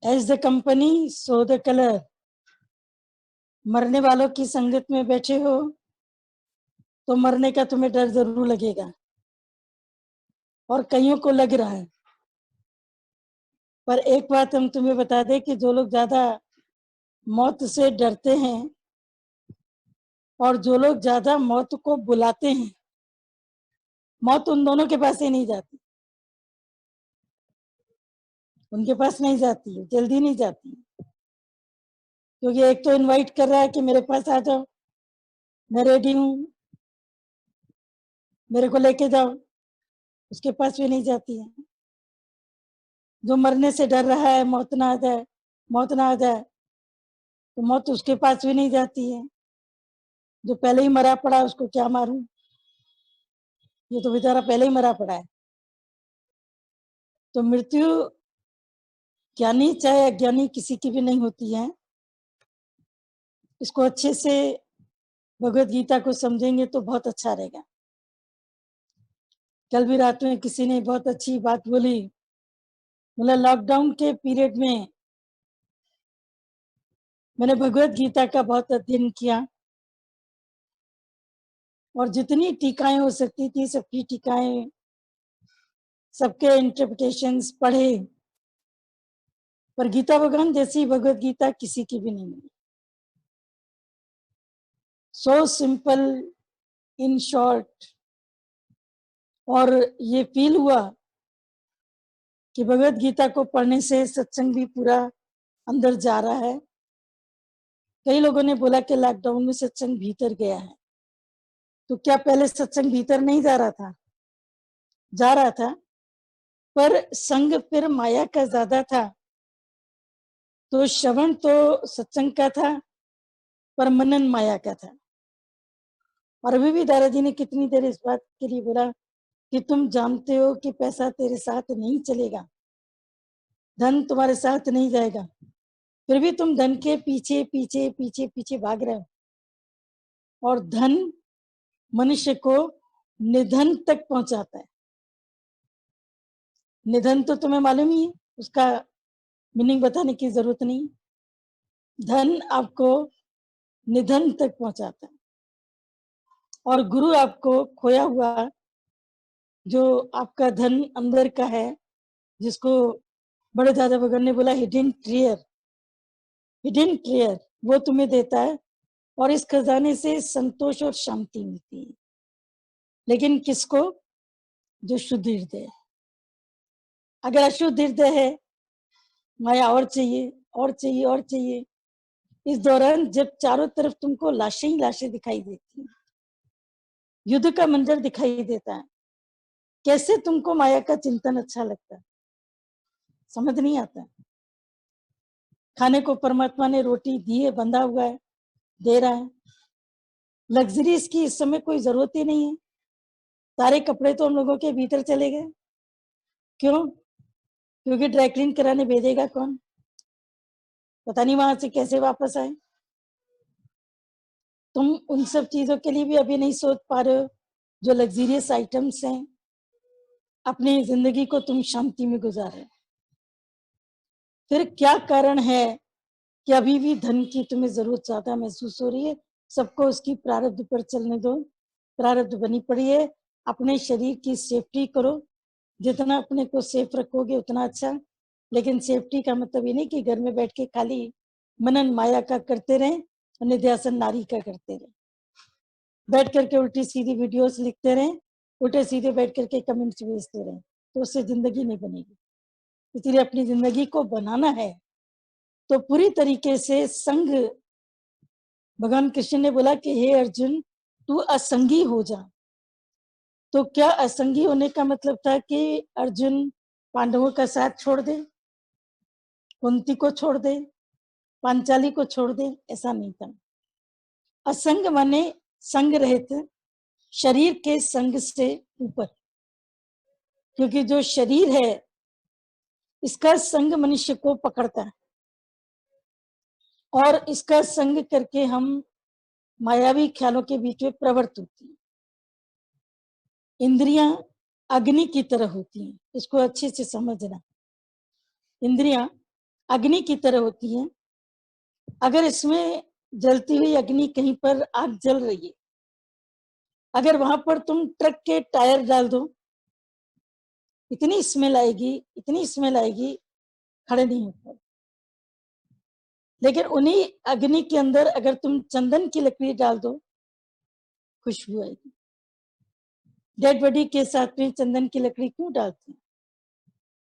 As the company so the colour. मरने वालों की संगत में बैठे हो तो मरने का तुम्हें डर जरूर लगेगा, और कईयों को लग रहा है। पर एक बात हम तुम्हें बता दें कि जो लोग ज्यादा मौत से डरते हैं और जो लोग ज्यादा मौत को बुलाते हैं, मौत उन दोनों के पास ही नहीं जाती। उनके पास नहीं जाती है, जल्दी नहीं जाती, क्योंकि एक तो इनवाइट कर रहा है कि मेरे पास आ जाओ, मैं रेडी हूं, मेरे को लेके जाओ, उसके पास भी नहीं जाती है। जो मरने से डर रहा है, मौत ना आ जाए, मौत ना आ जाए, तो मौत उसके पास भी नहीं जाती है। जो पहले ही मरा पड़ा उसको क्या मारूं, ये तो बेचारा पहले ही मरा पड़ा है। तो मृत्यु ज्ञानी चाहे अज्ञानी किसी की भी नहीं होती है। इसको अच्छे से भगवत गीता को समझेंगे तो बहुत अच्छा रहेगा। कल भी रात में किसी ने बहुत अच्छी बात बोली, बोला लॉकडाउन के पीरियड में मैंने भगवत गीता का बहुत अध्ययन किया और जितनी टीकाएं हो सकती थी सबकी टीकाएं, सबके इंटरप्रिटेशंस पढ़े, पर गीता भगवान जैसी भगवत गीता किसी की भी नहीं मिली। So simple, in short. और ये फील हुआ कि भगवत गीता को पढ़ने से सत्संग भी पूरा अंदर जा रहा है। कई लोगों ने बोला कि लॉकडाउन में सत्संग भीतर गया है, तो क्या पहले सत्संग भीतर नहीं जा रहा था? जा रहा था, पर संग फिर माया का ज्यादा था। तो श्रवण तो सत्संग का था, पर मनन माया का था। और अभी भी दादाजी ने कितनी देर इस बात के लिए बोला कि तुम जानते हो कि पैसा तेरे साथ नहीं चलेगा, धन तुम्हारे साथ नहीं जाएगा, फिर भी तुम धन के पीछे पीछे पीछे पीछे भाग रहे हो। और धन मनुष्य को निधन तक पहुंचाता है। निधन तो तुम्हें मालूम ही है, उसका मीनिंग बताने की जरूरत नहीं। धन आपको निधन तक पहुंचाता है, और गुरु आपको खोया हुआ जो आपका धन अंदर का है, जिसको बड़े दादा भगवान ने बोला हिडन ट्रेयर, हिडन ट्रेयर, वो तुम्हें देता है। और इस खजाने से संतोष और शांति मिलती है। लेकिन किसको? जो शुद्ध हृदय है। अगर अशुद्ध हृदय है, माया और चाहिए और चाहिए और चाहिए। इस दौरान जब चारों तरफ तुमको लाशें ही लाशें दिखाई देती हैं, युद्ध का मंजर दिखाई देता है, कैसे तुमको माया का चिंतन अच्छा लगता है? समझ नहीं आता। खाने को परमात्मा ने रोटी दी है, बंधा हुआ है, दे रहा है। लग्जरीज की इस समय कोई जरूरत ही नहीं है। सारे कपड़े तो हम लोगों के भीतर चले गए। क्यों? क्योंकि ड्राई क्लीन कराने भेजेगा कौन? पता नहीं वहां से कैसे वापस आए। तुम उन सब चीजों के लिए भी अभी नहीं सोच पा रहे हो जो लग्जरियस आइटम्स हैं। अपनी जिंदगी को तुम शांति में गुजारे। फिर क्या कारण है कि अभी भी धन की तुम्हें जरूरत ज्यादा महसूस हो रही है? सबको उसकी प्रारब्ध पर चलने दो। प्रारब्ध बनी पड़ी है। अपने शरीर की सेफ्टी करो, जितना अपने को सेफ रखोगे उतना अच्छा। लेकिन सेफ्टी का मतलब ये नहीं कि घर में बैठ के खाली मनन माया का करते रहें और निध्यासन नारी का करते रहें, बैठ करके उल्टी सीधी वीडियोस लिखते रहें, उल्टे सीधे बैठ करके कमेंट्स भेजते रहें, तो उससे जिंदगी नहीं बनेगी। इसलिए अपनी जिंदगी को बनाना है तो पूरी तरीके से संग, भगवान कृष्ण ने बोला कि हे अर्जुन तू असंगी हो जा। तो क्या असंगी होने का मतलब था कि अर्जुन पांडवों का साथ छोड़ दे, कुंती को छोड़ दे, पांचाली को छोड़ दे? ऐसा नहीं था। असंग माने संग रहित, शरीर के संग से ऊपर। क्योंकि जो शरीर है इसका संग मनुष्य को पकड़ता है, और इसका संग करके हम मायावी ख्यालों के बीच में प्रवृत्त होती है। इंद्रियां अग्नि की तरह होती हैं, इसको अच्छे से समझना। इंद्रियां अग्नि की तरह होती हैं। अगर इसमें जलती हुई अग्नि कहीं पर आग जल रही है, अगर वहां पर तुम ट्रक के टायर डाल दो, इतनी स्मेल आएगी, इतनी स्मेल आएगी, खड़े नहीं हो पाओगे। लेकिन उन्हीं अग्नि के अंदर अगर तुम चंदन की लकड़ी डाल दो, खुशबू आएगी। डेड बॉडी के साथ में चंदन की लकड़ी क्यों डालते हैं?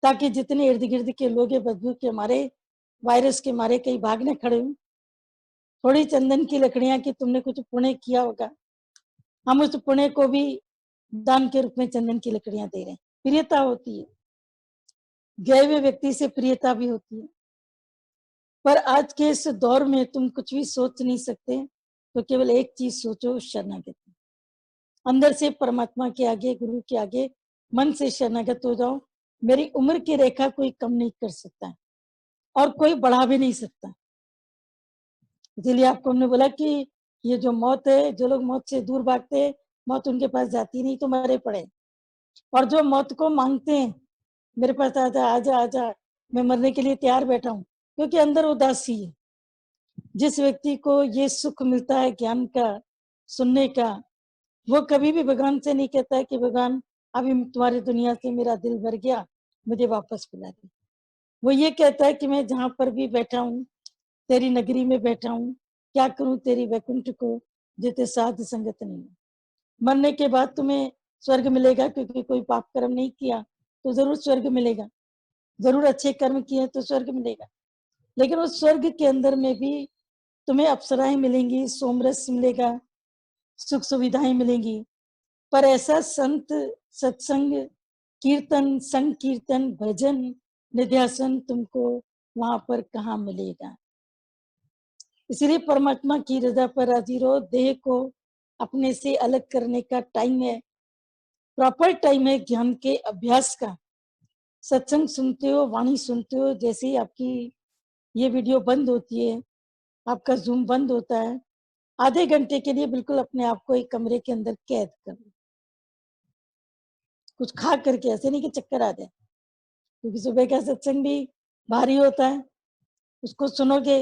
ताकि जितने इर्द गिर्द के लोग हैं, बदबू के मारे, वायरस के मारे कहीं भागने खड़े हों। थोड़ी चंदन की लकड़ियां कि तुमने कुछ पुण्य किया होगा, हम उस पुण्य को भी दान के रूप में चंदन की लकड़ियां दे रहे हैं। प्रियता होती है, गए हुए व्यक्ति से प्रियता भी होती है। पर आज के इस दौर में तुम कुछ भी सोच नहीं सकते, तो केवल एक चीज सोचो, शरणागति। अंदर से परमात्मा के आगे, गुरु के आगे मन से शरणागत हो जाओ। मेरी उम्र की रेखा कोई कम नहीं कर सकता है और कोई बढ़ा भी नहीं सकता। इसीलिए आपको हमने बोला कि ये जो मौत है, जो लोग मौत से दूर भागते हैं, मौत उनके पास जाती नहीं तो मरे पड़े। और जो मौत को मांगते हैं, मेरे पास आजा आजा आजा, मैं मरने के लिए तैयार बैठा हूँ, क्योंकि अंदर उदासी है। जिस व्यक्ति को ये सुख मिलता है ज्ञान का, सुनने का, वो कभी भी भगवान से नहीं कहता है कि भगवान अभी तुम्हारी दुनिया से मेरा दिल भर गया, मुझे वापस बुला दे। वो ये कहता है कि मैं जहां पर भी बैठा हूँ, तेरी नगरी में बैठा हूँ, क्या करूं तेरी वैकुंठ को, जिते साध संगत नहीं। मरने के बाद तुम्हें स्वर्ग मिलेगा, क्योंकि कोई पाप कर्म नहीं किया तो जरूर स्वर्ग मिलेगा, जरूर अच्छे कर्म किए तो स्वर्ग मिलेगा। लेकिन उस स्वर्ग के अंदर में भी तुम्हें अप्सराएं मिलेंगी, सोमरस मिलेगा, सुख सुविधाएं मिलेंगी। पर ऐसा संत, सत्संग, कीर्तन, संकीर्तन, भजन, निध्यासन तुमको वहां पर कहाँ मिलेगा। इसलिए परमात्मा की रजा पर राजी रहो। देह को अपने से अलग करने का टाइम है, प्रॉपर टाइम है ज्ञान के अभ्यास का। सत्संग सुनते हो, वाणी सुनते हो, जैसे ही आपकी ये वीडियो बंद होती है, आपका जूम बंद होता है, आधे घंटे के लिए बिल्कुल अपने आप को एक कमरे के अंदर कैद कर लो। कुछ खा करके, ऐसे नहीं कि चक्कर आ जाए, क्योंकि सुबह का सत्संग भी भारी होता है, उसको सुनोगे,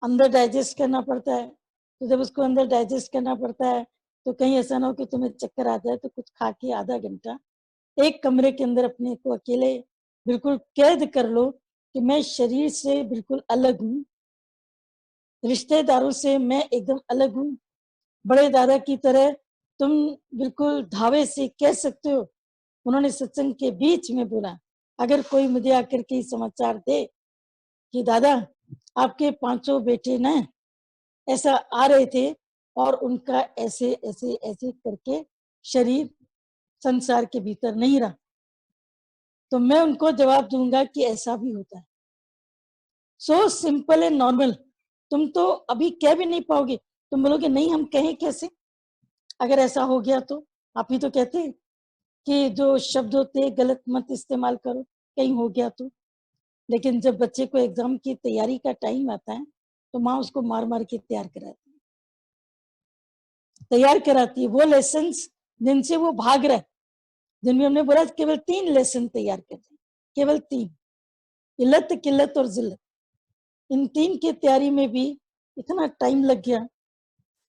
अंदर डाइजेस्ट करना पड़ता है। तो जब उसको अंदर डाइजेस्ट करना पड़ता है, तो कहीं ऐसा ना हो कि तुम्हें चक्कर आ जाए। तो कुछ खा के आधा घंटा एक कमरे के अंदर अपने को अकेले बिल्कुल कैद कर लो कि मैं शरीर से बिल्कुल अलग हूँ, रिश्तेदारों से मैं एकदम अलग हूँ। बड़े दादा की तरह तुम बिल्कुल धावे से कह सकते हो। उन्होंने सत्संग के बीच में बोला, अगर कोई मुझे आकर के समाचार दे कि दादा आपके पांचों बेटे ना ऐसा आ रहे थे और उनका ऐसे ऐसे ऐसे करके शरीर संसार के भीतर नहीं रहा, तो मैं उनको जवाब दूंगा कि ऐसा भी होता है। So simple and normal. तुम तो अभी कह भी नहीं पाओगे, तुम बोलोगे नहीं हम कहें कैसे, अगर ऐसा हो गया तो। आप ही तो कहते हैं कि जो शब्द होते हैं गलत मत इस्तेमाल करो, कहीं हो गया तो। लेकिन जब बच्चे को एग्जाम की तैयारी का टाइम आता है, तो माँ उसको मार मार के तैयार कराती है वो लेसन जिनसे वो भाग रहा है। जिनमें हमने बोला केवल 3 लेसन तैयार करते, केवल 3, इल्लत, किल्लत और जिल्लत। इन 3 की तैयारी में भी इतना टाइम लग गया।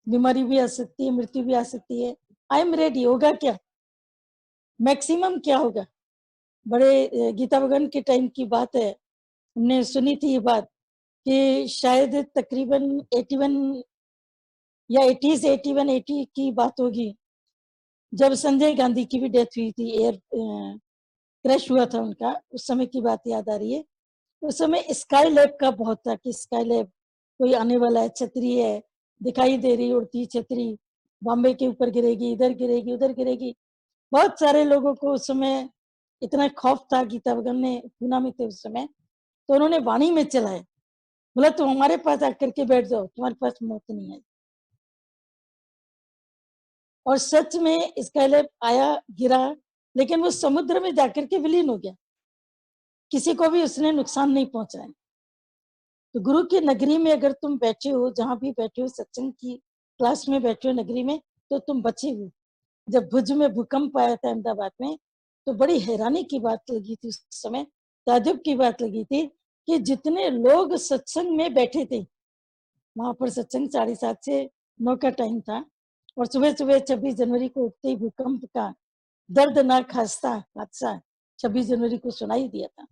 बीमारी भी आ सकती है, मृत्यु भी आ सकती है। आई एम रेडी, होगा क्या, मैक्सिमम क्या होगा। बड़े गीता भगवान के टाइम की बात है, हमने सुनी थी ये बात कि शायद तकरीबन 81 या 80 से 81 80 की बात होगी, जब संजय गांधी की भी डेथ हुई थी, एयर क्रैश हुआ था उनका, उस समय की बात याद आ रही है। उस समय स्काई लैब का बहुत था कि स्काई लैब कोई आने वाला है, छतरी है, दिखाई दे रही उड़ती छतरी, बॉम्बे के ऊपर गिरेगी, इधर गिरेगी, उधर गिरेगी। बहुत सारे लोगों को उस समय इतना खौफ था। गीता भगवान ने पूना में थे उस समय, तो उन्होंने वाणी में चलाया, बोला तुम हमारे पास आकर के बैठ जाओ, तुम्हारे पास मौत नहीं है। और सच में स्काईलैब आया, गिरा, लेकिन वो समुद्र में जाकर के विलीन हो गया, किसी को भी उसने नुकसान नहीं पहुंचाया। तो गुरु की नगरी में अगर तुम बैठे हो, जहां भी बैठे हो, सत्संग की क्लास में बैठे हो नगरी में, तो तुम बचे हो। जब भुज में भूकंप आया था अहमदाबाद में, तो बड़ी हैरानी की बात लगी थी उस समय, ताजुब की बात लगी थी कि जितने लोग सत्संग में बैठे थे, वहां पर सत्संग 7:30 से 9 का टाइम था, और सुबह सुबह 26 जनवरी को उठते ही भूकंप का दर्दनाक हादसा 26 जनवरी को सुनाई दिया था।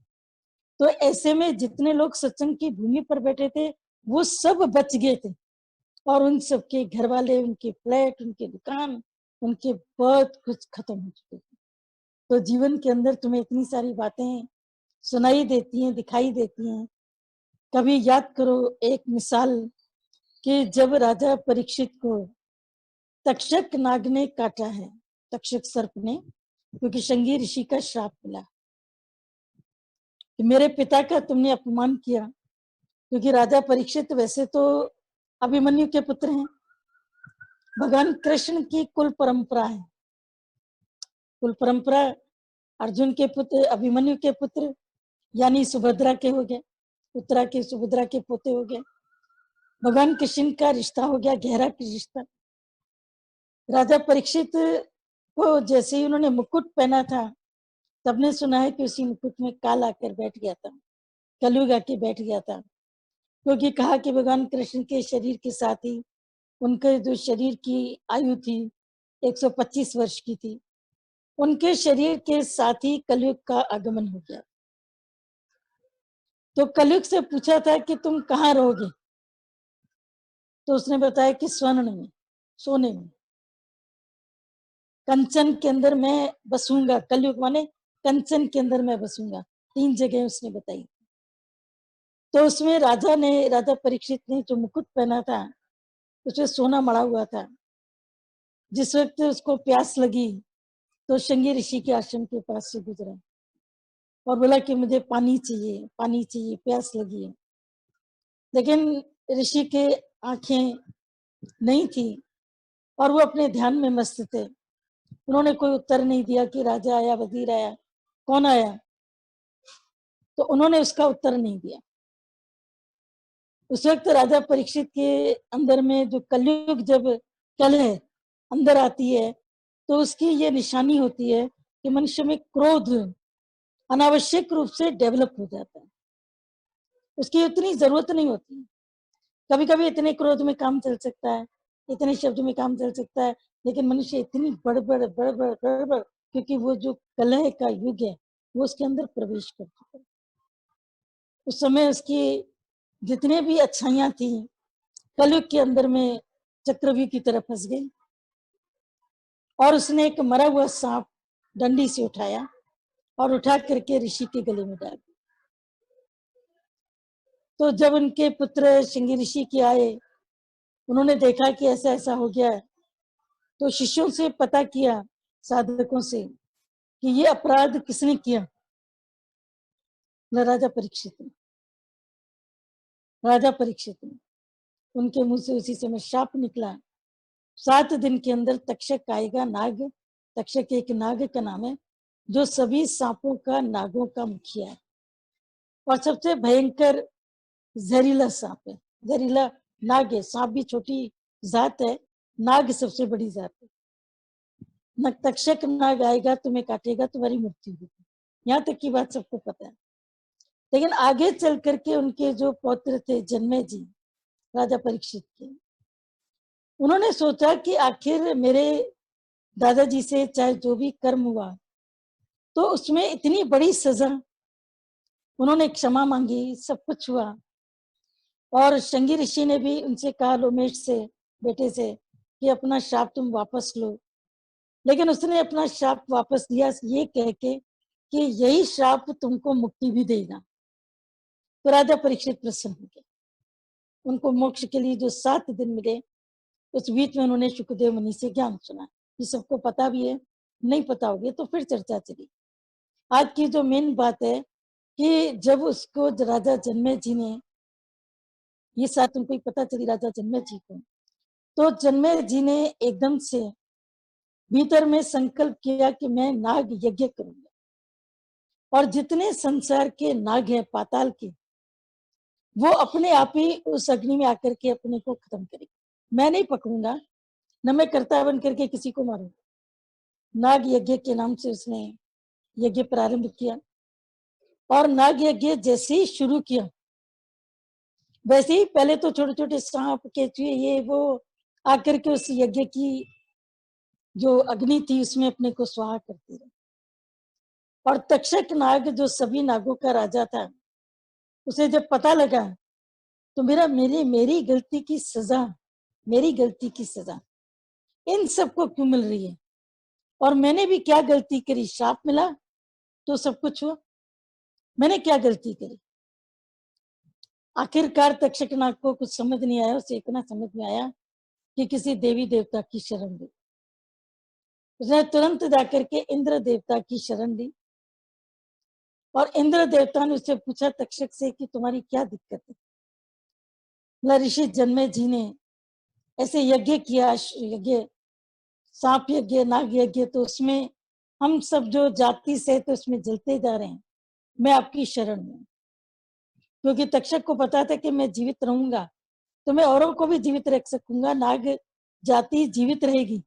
तो ऐसे में जितने लोग सत्संग की भूमि पर बैठे थे, वो सब बच गए थे, और उन सबके घर वाले, उनके फ्लैट, उनके दुकान, उनके बहुत कुछ खत्म हो चुके थे। तो जीवन के अंदर तुम्हें इतनी सारी बातें सुनाई देती हैं, दिखाई देती हैं। कभी याद करो एक मिसाल कि जब राजा परीक्षित को तक्षक नाग ने काटा है, तक्षक सर्प ने, क्योंकि शंगी ऋषि का श्राप मिला कि मेरे पिता का तुमने अपमान किया। क्योंकि राजा परीक्षित वैसे तो अभिमन्यु के पुत्र हैं, भगवान कृष्ण की कुल परंपरा है। कुल परंपरा अर्जुन के पुत्र, अभिमन्यु के पुत्र यानी सुभद्रा के हो गए, उत्तरा के सुभद्रा के पोते हो गए, भगवान कृष्ण का रिश्ता हो गया गहरा रिश्ता। राजा परीक्षित को जैसे ही उन्होंने मुकुट पहना था, तब ने सुना है कि उसी मुकुट में काल आकर बैठ गया था, कलयुग आके बैठ गया था। क्योंकि कहा कि भगवान कृष्ण के शरीर के साथ ही उनके जो शरीर की आयु थी 125 वर्ष की थी, उनके शरीर के साथ ही कलयुग का आगमन हो गया। तो कलयुग से पूछा था कि तुम कहाँ रहोगे, तो उसने बताया कि स्वर्ण में, सोने में, कंचन के अंदर मैं बसूंगा। कलयुग माने कंचन के अंदर मैं बसूंगा। 3 जगह उसने बताई। तो उसमें राजा परीक्षित ने जो मुकुट पहना था, उसमें सोना मड़ा हुआ था। जिस वक्त उसको प्यास लगी, तो शंगी ऋषि के आश्रम के पास से गुजरा और बोला कि मुझे पानी चाहिए, पानी चाहिए, प्यास लगी है। लेकिन ऋषि के आंखें नहीं थी और वो अपने ध्यान में मस्त थे। उन्होंने कोई उत्तर नहीं दिया कि राजा आया, वजीर आया, कौन आया, तो उन्होंने उसका उत्तर नहीं दिया। उस वक्त राजा परीक्षित के अंदर में जो कलयुग जब कलह अंदर आती है, तो उसकी ये निशानी होती है कि मनुष्य में क्रोध अनावश्यक रूप से डेवलप हो जाता है। उसकी उतनी जरूरत नहीं होती। कभी कभी इतने क्रोध में काम चल सकता है, इतने शब्द में काम चल सकता है, लेकिन मनुष्य इतनी बड़बड़ बड़बड़ बड़बड़, क्योंकि वो जो कलह का युग है वो उसके अंदर प्रवेश कर चुका है। उस समय उसकी जितने भी अच्छाइयां थी, कलयुग के अंदर में चक्रव्यूह की तरफ फंस गई, और उसने एक मरा हुआ सांप डंडी से उठाया और उठा करके ऋषि के गले में डाल दिया। तो जब उनके पुत्र सिंह ऋषि के आए, उन्होंने देखा कि ऐसा ऐसा हो गया है, तो शिष्यों से पता किया, साधकों से, कि ये अपराध किसने किया। राजा परीक्षित ने। राजा परीक्षित ने। उनके मुंह से उसी समय श्राप निकला, 7 दिन के अंदर तक्षक आएगा। नाग, तक्षक एक नाग का नाम है, जो सभी सांपों का, नागों का मुखिया है, और सबसे भयंकर जहरीला सांप है। जहरीला नाग है। सांप भी छोटी जात है, नाग सबसे बड़ी जात है। तक्षक नाग आएगा, तुम्हें काटेगा, तुम्हारी मृत्यु होगी। यहाँ तक की बात सबको पता है। लेकिन आगे चल करके उनके जो पौत्र थे जन्मे जी, राजा परीक्षित के, उन्होंने सोचा कि आखिर मेरे दादाजी से चाहे जो भी कर्म हुआ, तो उसमें इतनी बड़ी सजा, उन्होंने क्षमा मांगी, सब कुछ हुआ। और शंगी ऋषि ने भी उनसे कहा, लोमेश से, बेटे से, कि अपना श्राप तुम वापस लो। लेकिन उसने अपना श्राप वापस लिया ये कह के कि यही श्राप तुमको मुक्ति भी देगा। तो राजा परीक्षित प्रसन्न हो गए। उनको मोक्ष के लिए जो 7 दिन मिले, उस बीच में उन्होंने सुखदेव मुनि से ज्ञान सुना। ये सबको पता भी है, नहीं पता होगी तो फिर चर्चा चली। आज की जो मेन बात है कि जब उसको राजा जन्मे जी ने ये बात उनको ही पता चली, राजा जन्मे जी को, तो जन्मे जी ने एकदम से भीतर में संकल्प किया कि मैं नाग यज्ञ करूंगा, और जितने संसार के नाग हैं पाताल के, वो अपने आप ही उस अग्नि में आकर के अपने को खत्म करेंगे। मैं नहीं पकड़ूंगा, न मैं कर्ता बन करके किसी को मारूंगा। नाग यज्ञ के नाम से उसने यज्ञ प्रारंभ किया। और नाग यज्ञ जैसे ही शुरू किया, वैसे ही पहले तो छोटे छोटे सांप केचुए ये वो आकर के उस यज्ञ की जो अग्नि थी उसमें अपने को स्वाहा करते रहे। और तक्षक नाग जो सभी नागों का राजा था, उसे जब पता लगा तो मेरी मेरी गलती की सजा, मेरी गलती की सजा इन सबको क्यों मिल रही है, और मैंने भी क्या गलती करी, श्राप मिला तो सब कुछ हुआ, मैंने क्या गलती करी। आखिरकार तक्षक नाग को कुछ समझ नहीं आया, उसे इतना समझ में आया कि किसी देवी देवता की शरण ली। उसने तुरंत जाकर के इंद्र देवता की शरण ली और इंद्र देवता ने उससे पूछा तक्षक से कि तुम्हारी क्या दिक्कत है। ऋषि जन्मे जी ने ऐसे यज्ञ किया, यज्ञ सांप यज्ञ नाग यज्ञ, तो उसमें हम सब जो जाति से तो उसमें जलते जा रहे हैं, मैं आपकी शरण में, क्योंकि तक्षक को पता था कि मैं जीवित रहूंगा तो मैं औरों को भी जीवित रख सकूंगा, नाग जाति जीवित रहेगी,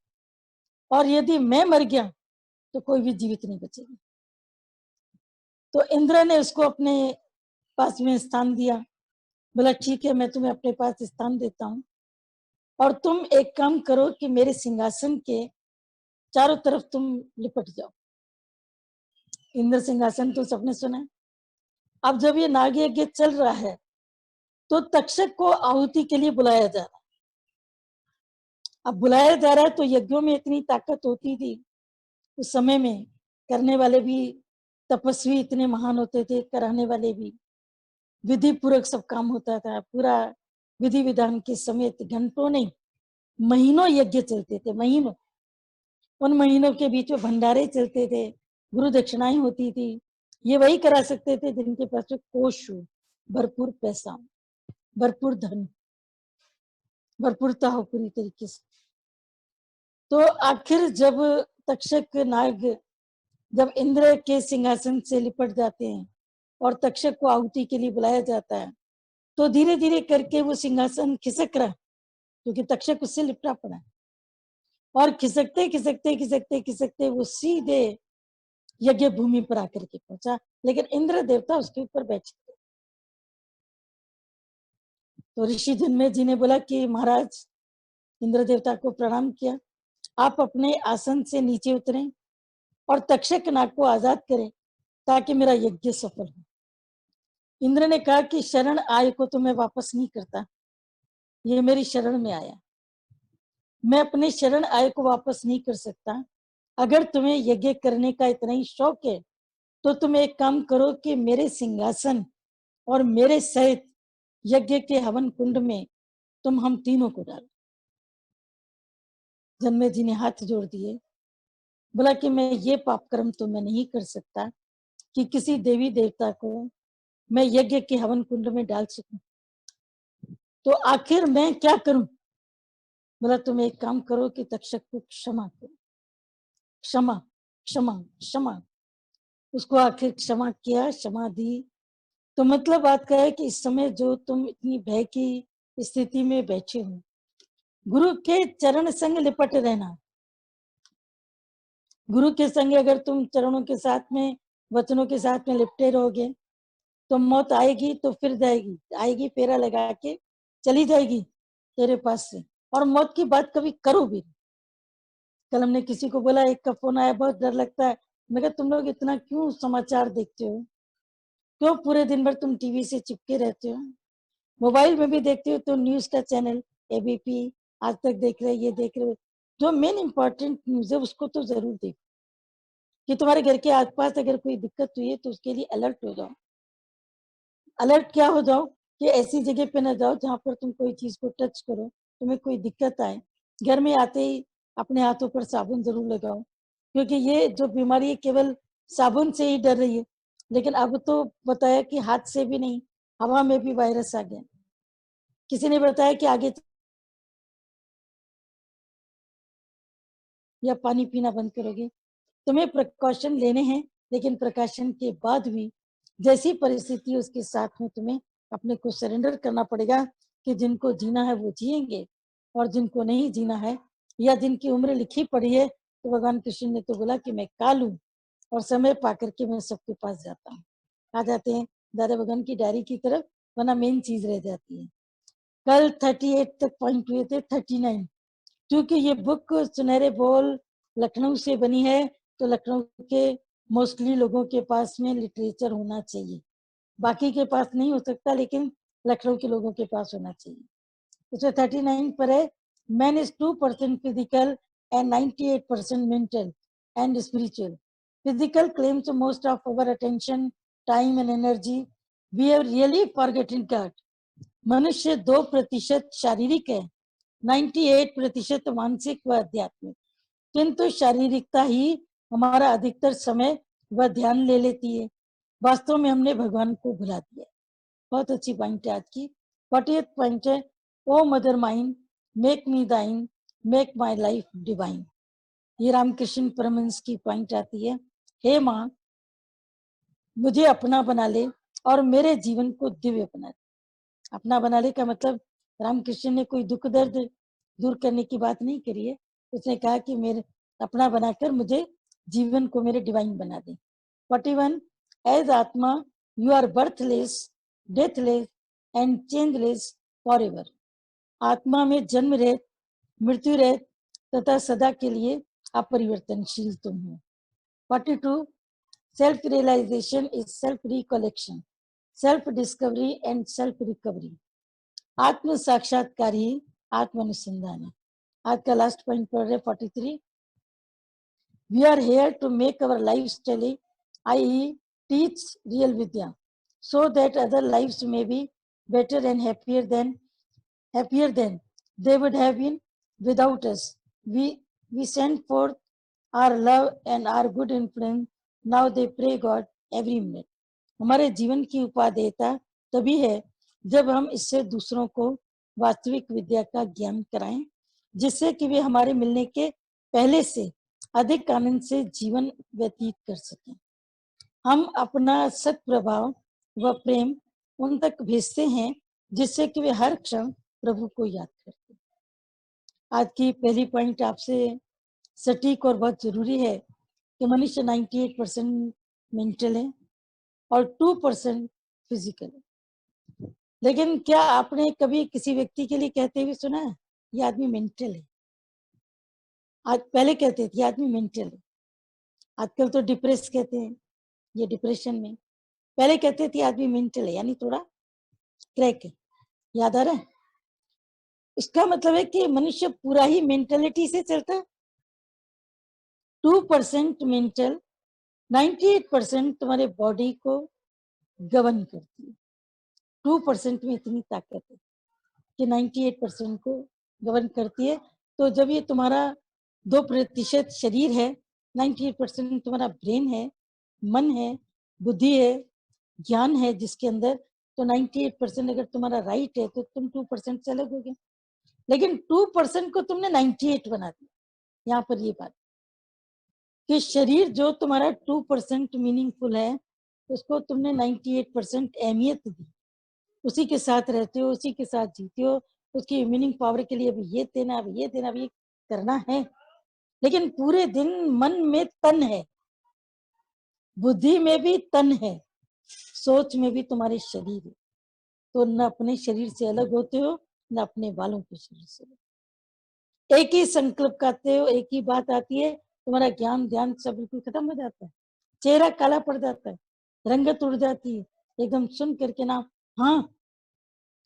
और यदि मैं मर गया तो कोई भी जीवित नहीं बचेगा। तो इंद्र ने उसको अपने पास में स्थान दिया, बोला ठीक है मैं तुम्हें अपने पास स्थान देता हूँ, और तुम एक काम करो कि मेरे सिंहासन के चारों तरफ तुम लिपट जाओ। इंद्र सिंहासन तो सबने सुना है। अब जब ये नाग यज्ञ चल रहा है तो तक्षक को आहुति के लिए बुलाया जा रहा है। अब बुलाया जा रहा है तो यज्ञों में इतनी ताकत होती थी उस समय में, करने वाले भी तपस्वी इतने महान होते थे, कराने वाले भी, विधि पूर्वक सब काम होता था, पूरा विधि विधान के समेत घंटों नहीं महीनों यज्ञ चलते थे, महीनों। उन महीनों के बीच में भंडारे चलते थे, गुरु दक्षिणाएं होती थी। ये वही करा सकते थे जिनके पास में कोष हो, भरपूर पैसा, भरपूर धन, भरपूरता हो पूरी तरीके से। तो आखिर जब तक्षक नाग जब इंद्र के सिंहासन से लिपट जाते हैं और तक्षक को आहुति के लिए बुलाया जाता है, तो धीरे धीरे करके वो सिंहासन खिसक रहा, क्योंकि तक्षक उससे लिपटा पड़ा, और खिसकते खिसकते खिसकते खिसकते वो सीधे यज्ञ भूमि पर आकर के पहुंचा, लेकिन इंद्र देवता उसके ऊपर बैठे। तो ऋषि जन्मे जी ने बोला कि महाराज, इंद्र देवता को प्रणाम किया, आप अपने आसन से नीचे उतरें और तक्षक नाग को आजाद करें ताकि मेरा यज्ञ सफल हो। इंद्र ने कहा कि शरण आय को तो मैं वापस नहीं करता, ये मेरी शरण में आया, मैं अपने शरण आय को वापस नहीं कर सकता। अगर तुम्हें यज्ञ करने का इतना ही शौक है तो तुम एक काम करो कि मेरे सिंहासन और मेरे सहित यज्ञ के हवन कुंड में तुम हम तीनों को डालो। जन्मे जी ने हाथ जोड़ दिए, बोला कि मैं ये पाप कर्म तो मैं नहीं कर सकता कि किसी देवी देवता को मैं यज्ञ के हवन कुंड में डाल सकूं, तो आखिर मैं क्या करूं। बोला तुम एक काम करो कि तक्षक को क्षमा करो, क्षमा क्षमा क्षमा। उसको आखिर क्षमा किया, क्षमा दी। तो मतलब बात क्या है कि इस समय जो तुम इतनी भय की स्थिति में बैठे हो, गुरु के चरण संग लिपट रहना। गुरु के संग अगर तुम चरणों के साथ में, वचनों के साथ में लिपटे रहोगे तो मौत आएगी तो फिर जाएगी, आएगी फेरा लगा के चली जाएगी तेरे पास से, और मौत की बात कभी करो भी। कल हमने किसी को बोला, एक का फोन आया, बहुत डर लगता है। मैं कहा तुम लोग इतना क्यों समाचार देखते हो, क्यों पूरे दिन भर तुम टीवी से चिपके रहते हो, मोबाइल में भी देखते हो तो न्यूज का चैनल एबीपी, आज तक देख रहे, ये देख रहे हो, जो मेन इंपॉर्टेंट न्यूज है उसको तो जरूर देखो, कि तुम्हारे घर के आसपास अगर कोई दिक्कत हुई है तो उसके लिए अलर्ट हो जाओ। अलर्ट क्या हो जाओ कि ऐसी जगह पे ना जाओ जहां पर तुम कोई चीज को टच करो, तुम्हें कोई दिक्कत आए। घर में आते ही अपने हाथों पर साबुन जरूर लगाओ, क्योंकि ये जो बीमारी है केवल साबुन से ही डर रही है, लेकिन अब तो बताया कि हाथ से भी नहीं, हवा में भी वायरस आ गया। किसी ने बताया कि आगे या पानी पीना बंद करोगे। तुम्हें प्रिकॉशन लेने हैं, लेकिन प्रिकॉशन के बाद भी जैसी परिस्थिति उसके साथ में तुम्हें अपने को सरेंडर करना पड़ेगा, कि जिनको जीना है वो जिएंगे, और जिनको नहीं जीना है या जिनकी उम्र लिखी पड़ी है, तो भगवान कृष्ण ने तो बोला कि मैं काल हूं और समय पा करके मैं सबके पास जाता हूँ। आ जाते हैं दादा भगवान की डायरी की तरफ, वरना मेन चीज रह जाती है। कल 38 तक पॉइंट हुए थे, 39। क्योंकि ये बुक सुनहरे बोल लखनऊ से बनी है, तो लखनऊ के मोस्टली लोगों के पास में लिटरेचर होना चाहिए, बाकी के पास नहीं हो सकता, लेकिन लखनऊ के लोगों के पास होना चाहिए। उसमें 39 पर है, man is 2% physical and 98% mental and spiritual. Physical claims most of our attention, time and energy. We have really forgotten God. मनुष्य 2% शारीरिक है, 98% मानसिक व आध्यात्मिक, किंतु शारीरिकता ही हमारा अधिकतर समय व ध्यान ले लेती है। वास्तव में हमने भगवान को भुला दिया। बहुत अच्छी पॉइंट है आज की। 40th पॉइंट है, ओ मदर माइंड मेक मी दाइन, मेक माई लाइफ डिवाइन। ये रामकृष्ण परमहंस की पॉइंट आती है, हे माँ मुझे अपना बना ले और मेरे जीवन को दिव्य बना ले। अपना बना ले का मतलब रामकृष्ण ने कोई दुख दर्द दूर करने की बात नहीं करी है, उसने कहा कि मेरे अपना बनाकर मुझे जीवन को मेरे डिवाइन बना दे। 41 एज आत्मा you are birthless, deathless and changeless forever. आत्मा में जन्म रहित, मृत्यु रहित तथा सदा के लिए अपरिवर्तनशील तुम हो। 42 self realisation is self recollection, self discovery and self recovery. आत्म साक्षात्कार ही आत्म अनुसंधान है। आज का लास्ट पॉइंट पढ़ रहे 43। We are here to make our lifestyle I teach real विद्या सो दैट अदर लाइव्स में be better and happier than they would have been without us. We send forth our love and our good influence. Now they pray God every minute. हमारे जीवन की उपादेयता तभी है जब हम इससे दूसरों को वास्तविक विद्या का ज्ञान कराएं, जिससे कि वे हमारे मिलने के पहले से अधिक आनंद से जीवन व्यतीत कर सकें। हम अपना सत प्रभाव व प्रेम उन तक भेजते हैं, जिससे कि वे हर क्षण प्रभु को याद करते हैं। आज की पहली पॉइंट आपसे सटीक और बहुत जरूरी है कि मनुष्य 98% मेंटल है और 2% फिजिकल है। लेकिन क्या आपने कभी किसी व्यक्ति के लिए कहते हुए सुना है ये आदमी मेंटल है? आज पहले कहते थे ये आदमी मेंटल है, आजकल तो डिप्रेस कहते हैं, ये डिप्रेशन में। पहले कहते थे आदमी मेंटल है, यानी थोड़ा क्रैक है। याद आ रहा है? इसका मतलब है कि मनुष्य पूरा ही मेंटेलिटी से चलता है। 2% मेंटल, 98% तुम्हारे बॉडी को गवर्न करती है। 2% में इतनी ताकत है कि 98% को गवर्न करती है। तो जब ये तुम्हारा 2% शरीर है, 98% तुम्हारा ब्रेन है, मन है, बुद्धि है, ज्ञान है जिसके अंदर, तो 98% अगर तुम्हारा राइट है तो तुम 2% से अलग हो गए। लेकिन 2% को तुमने 98 बना दिया। यहाँ पर ये बात कि शरीर जो तुम्हारा 2% मीनिंगफुल है, उसको तुमने 98% अहमियत दी, उसी के साथ रहते हो, उसी के साथ जीते हो, उसकी मीनिंग पावर के लिए अभी ये देना, अभी ये देना, अभी ये करना है। लेकिन पूरे दिन मन में तन है, बुद्धि में भी तन है, सोच में भी तुम्हारे शरीर है। तो न अपने शरीर से अलग होते हो, न अपने वालों के शरीर से। एक ही संकल्प करते हो, एक ही बात आती है, तुम्हारा ज्ञान ध्यान सब बिल्कुल खत्म हो जाता है, चेहरा काला पड़ जाता है, रंगत उड़ जाती है, एकदम सुन करके ना हाँ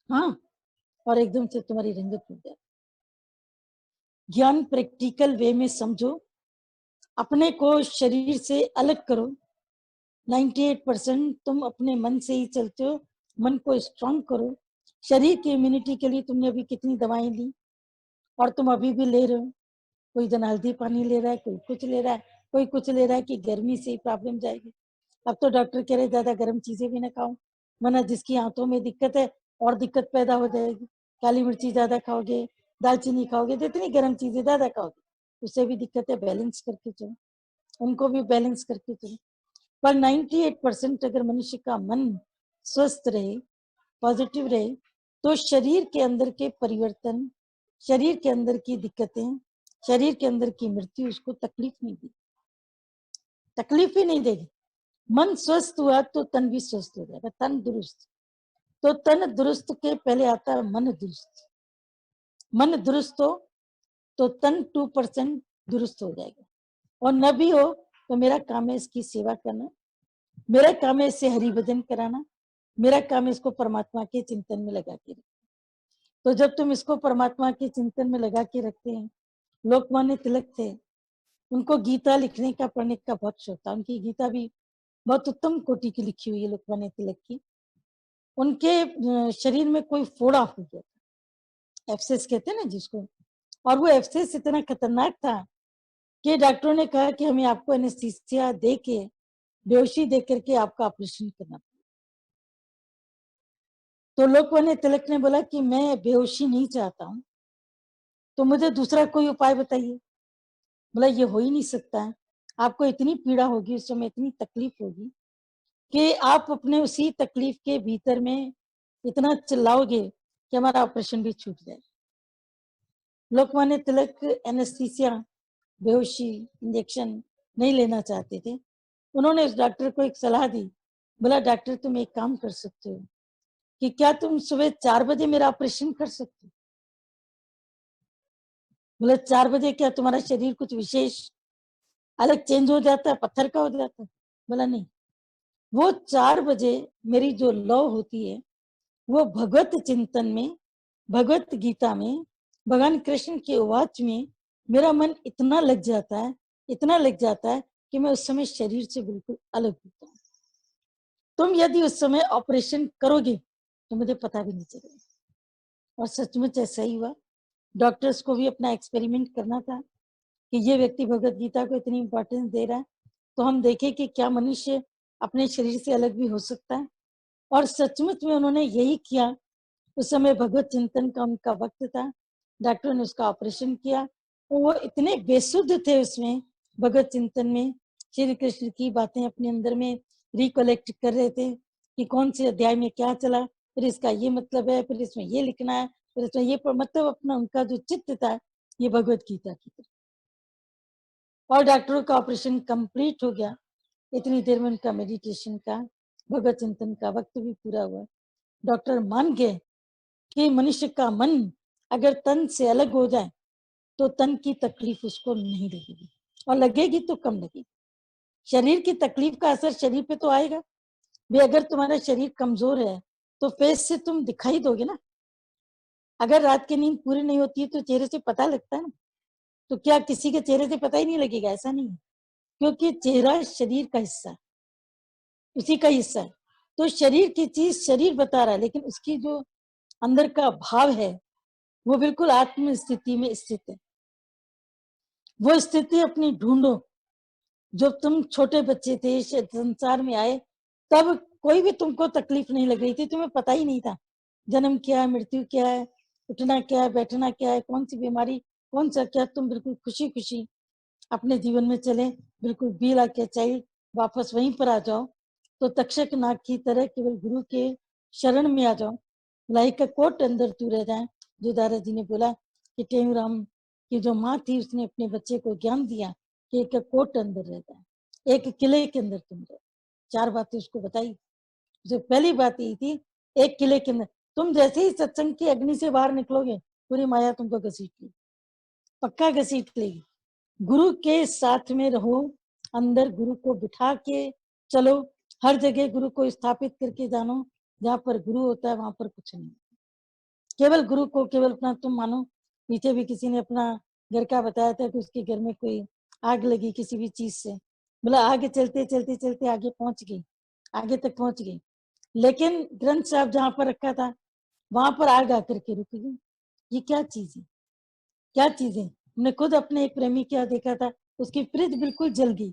हाँ, और एकदम से तुम्हारी रंगत उड़ जाती है। ज्ञान प्रैक्टिकल वे में समझो, अपने को शरीर से अलग करो। 98% तुम अपने मन से ही चलते हो, मन को स्ट्रांग करो। शरीर की इम्यूनिटी के लिए तुमने अभी कितनी दवाएं ली और तुम अभी भी ले रहे हो। कोई जन हल्दी पानी ले रहा है, कोई कुछ ले रहा है, कोई कुछ ले रहा है कि गर्मी से ही प्रॉब्लम जाएगी। अब तो डॉक्टर कह रहे ज्यादा गर्म चीजें भी ना खाओ, वरना जिसकी आंतों में दिक्कत है और दिक्कत पैदा हो जाएगी। काली मिर्ची ज्यादा खाओगे, दालचीनी खाओगे, तो इतनी गर्म चीजें ज्यादा खाओगे, उससे भी दिक्कत है। बैलेंस करके चलो, उनको भी बैलेंस करके चलो। पर 98% अगर मनुष्य का मन स्वस्थ रहे, पॉजिटिव रहे, तो शरीर के अंदर के परिवर्तन, शरीर के अंदर की दिक्कतें, शरीर के अंदर की मृत्यु उसको तकलीफ नहीं देगी, तकलीफ ही नहीं देगी। मन स्वस्थ हुआ तो तन भी स्वस्थ हो जाएगा, तन दुरुस्त। तो तन दुरुस्त के पहले आता है मन दुरुस्त। मन दुरुस्त हो तो तन 2% दुरुस्त हो जाएगा, और न भी हो तो मेरा काम है इसकी सेवा करना, मेरा काम है इससे हरि भजन कराना, मेरा काम है इसको परमात्मा के चिंतन में लगा के रखना। तो जब तुम इसको परमात्मा के चिंतन में लगा के रखते हैं, लोकमान्य तिलक थे, उनको गीता लिखने का पढ़ने का बहुत शौक था। उनकी गीता भी बहुत उत्तम कोटि की लिखी हुई है लोकमान्य तिलक की। उनके शरीर में कोई फोड़ा हो गया था, एब्सेस कहते हैं ना जिसको, और वो एब्सेस इतना खतरनाक था कि डॉक्टरों ने कहा कि हमें आपको एनेस्थीसिया दे के, बेहोशी दे करके आपका ऑपरेशन करना पड़ा। तो लोकमान्य तिलक ने बोला कि मैं बेहोशी नहीं चाहता हूँ, तो मुझे दूसरा कोई उपाय बताइए। बोला ये हो ही नहीं सकता है, आपको इतनी पीड़ा होगी, उस समय इतनी तकलीफ होगी कि आप अपने उसी तकलीफ के भीतर में इतना चिल्लाओगे कि हमारा ऑपरेशन भी छूट जाए। लोकमान्य तिलक एनेस्थीसिया, बेहोशी, इंजेक्शन नहीं लेना चाहते थे। उन्होंने उस डॉक्टर को एक सलाह दी, बोला डॉक्टर तुम एक काम कर सकते हो कि क्या तुम सुबह 4 बजे मेरा ऑपरेशन कर सकते हो? बोला 4 बजे क्या तुम्हारा शरीर कुछ विशेष अलग चेंज हो जाता है, पत्थर का हो जाता है? बोला नहीं, वो 4 बजे मेरी जो लौ होती है, वो भगवत चिंतन में, भगवत गीता में, भगवान कृष्ण के वाच में मेरा मन इतना लग जाता है, इतना लग जाता है कि मैं उस समय शरीर से बिल्कुल अलग होता हूँ। तुम यदि उस समय ऑपरेशन करोगे तो मुझे पता भी नहीं चलेगा। और सचमुच ऐसा ही हुआ। डॉक्टर्स को भी अपना एक्सपेरिमेंट करना था कि ये व्यक्ति भगवत गीता को इतनी इंपॉर्टेंस दे रहा है, तो हम देखें कि क्या मनुष्य अपने शरीर से अलग भी हो सकता है। और सचमुच में उन्होंने यही किया। उस समय भगवत चिंतन का उनका वक्त था, डॉक्टर ने उसका ऑपरेशन किया, और वो इतने बेसुध थे उसमें भगवत चिंतन में, श्री कृष्ण की बातें अपने अंदर में रिकलेक्ट कर रहे थे कि कौन से अध्याय में क्या चला, फिर इसका ये मतलब है, फिर इसमें ये लिखना है, फिर इसमें ये मतलब अपना उनका जो चित्त था ये भगवत गीता की तरफ। और डॉक्टरों का ऑपरेशन कंप्लीट हो गया। इतनी देर में उनका मेडिटेशन का, भगवत चिंतन का वक्त भी पूरा हुआ। डॉक्टर मान गए कि मनुष्य का मन अगर तन से अलग हो जाए तो तन की तकलीफ उसको नहीं लगेगी, और लगेगी तो कम लगेगी। शरीर की तकलीफ का असर शरीर पे तो आएगा भी। अगर तुम्हारा शरीर कमजोर है तो फेस से तुम दिखाई दोगे ना। अगर रात की नींद पूरी नहीं होती है तो चेहरे से पता लगता है ना। तो क्या किसी के चेहरे से पता ही नहीं लगेगा? ऐसा नहीं है, क्योंकि चेहरा शरीर का हिस्सा, उसी का हिस्सा है। तो शरीर की चीज शरीर बता रहा है, लेकिन उसकी जो अंदर का भाव है वो बिल्कुल आत्म स्थिति में स्थित है। वो स्थिति अपनी ढूंढो। जब तुम छोटे बच्चे थे, संसार में आए, तब कोई भी तुमको तकलीफ नहीं लग रही थी, तुम्हें पता ही नहीं था जन्म क्या है, मृत्यु क्या है, उठना क्या है, बैठना क्या है, कौन सी बीमारी, कौन सा क्या। तुम बिल्कुल खुशी खुशी अपने जीवन में चले, बिल्कुल बी लाइक ए चाइल्ड, वापस वहीं पर आ जाओ। तो तक्षक नाग की तरह केवल गुरु के शरण में आ जाओ, लाई का कोट अंदर तू रह जाए। जो दादाजी ने बोला कि टेऊराम की जो माँ थी उसने अपने बच्चे को ज्ञान दिया कि एक कोट अंदर रहता है, एक किले के अंदर तुम रहो। 4 बातें उसको बताई। जो पहली बात यही थी, एक किले के अंदर तुम जैसे ही सत्संग की अग्नि से बाहर निकलोगे, पूरी माया तुमको घसीट लेगी, पक्का घसीट लेगी। गुरु के साथ में रहो, अंदर गुरु को बिठा के चलो, हर जगह गुरु को स्थापित करके जानो। जहाँ पर गुरु होता है वहां पर कुछ नहीं, केवल गुरु को केवल अपना तुम मानो। पीछे भी किसी ने अपना घर का बताया था कि उसके घर में कोई आग लगी किसी भी चीज से, बोला आगे चलते चलते चलते आगे पहुंच गई, आगे तक पहुंच गई, लेकिन ग्रंथ साहब जहां पर रखा था वहां पर आग आकर के रुक गई। ये क्या चीज है, क्या चीज है? हमने खुद अपने एक प्रेमी क्या देखा था, उसकी फ्रिज बिल्कुल जल गई,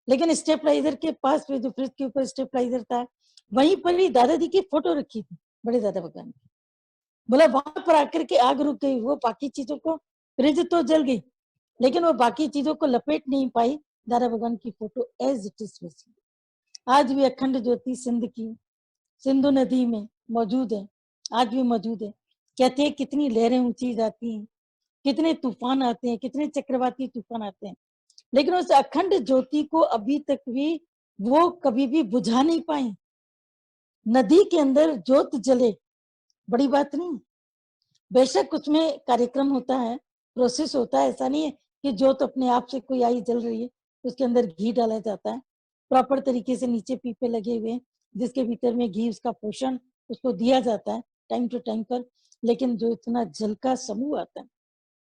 लेकिन स्टेपलाइजर के पास में जो फ्रिज के ऊपर स्टेपलाइजर था वहीं पर ही दादाजी की फोटो रखी थी, बड़े दादा भगवान की। बोला वहां पर आकर के आग रुक गई, वो बाकी चीजों को, फ्रिज तो जल गई लेकिन वो बाकी चीजों को लपेट नहीं पाई, दादा भगवान की फोटो एज इट इज वैसी। आज भी अखंड ज्योति सिंध की, सिंधु नदी में मौजूद है, आज भी मौजूद है। कहते हैं कितनी लहरें ऊंची जाती हैं, कितने तूफान आते हैं, कितने चक्रवाती तूफान आते हैं, लेकिन उस अखंड ज्योति को अभी तक भी वो कभी भी बुझा नहीं पाए। नदी के अंदर ज्योत जले, बड़ी बात नहीं। बेशक उसमें कार्यक्रम होता है, प्रोसेस होता है, ऐसा नहीं है कि ज्योत अपने आप से कोई आई जल रही है, उसके अंदर घी डाला जाता है। प्रॉपर तरीके से नीचे पीपे लगे हुए हैं, जिसके भीतर में घी उसका पोषण उसको दिया जाता है टाइम टू टाइम पर। लेकिन जो इतना जल का समूह आता है,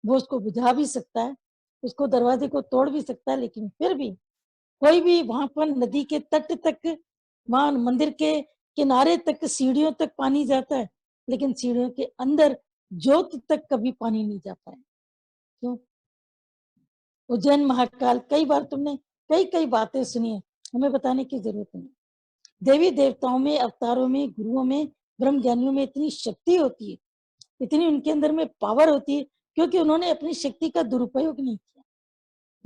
वो उसको बुझा भी सकता है, उसको दरवाजे को तोड़ भी सकता है, लेकिन फिर भी कोई भी वहां पर नदी के तट तक, वहां मंदिर के किनारे तक, सीढ़ियों तक पानी जाता है, लेकिन सीढ़ियों के अंदर ज्योत तक कभी पानी नहीं जा पाया। क्यों? उज्जैन महाकाल, कई बार तुमने कई कई बातें सुनी है, हमें बताने की जरूरत नहीं। देवी देवताओं में, अवतारों में, गुरुओं में, ब्रह्म ज्ञानियों में इतनी शक्ति होती है, इतनी उनके अंदर में पावर होती है, क्योंकि उन्होंने अपनी शक्ति का दुरुपयोग नहीं किया।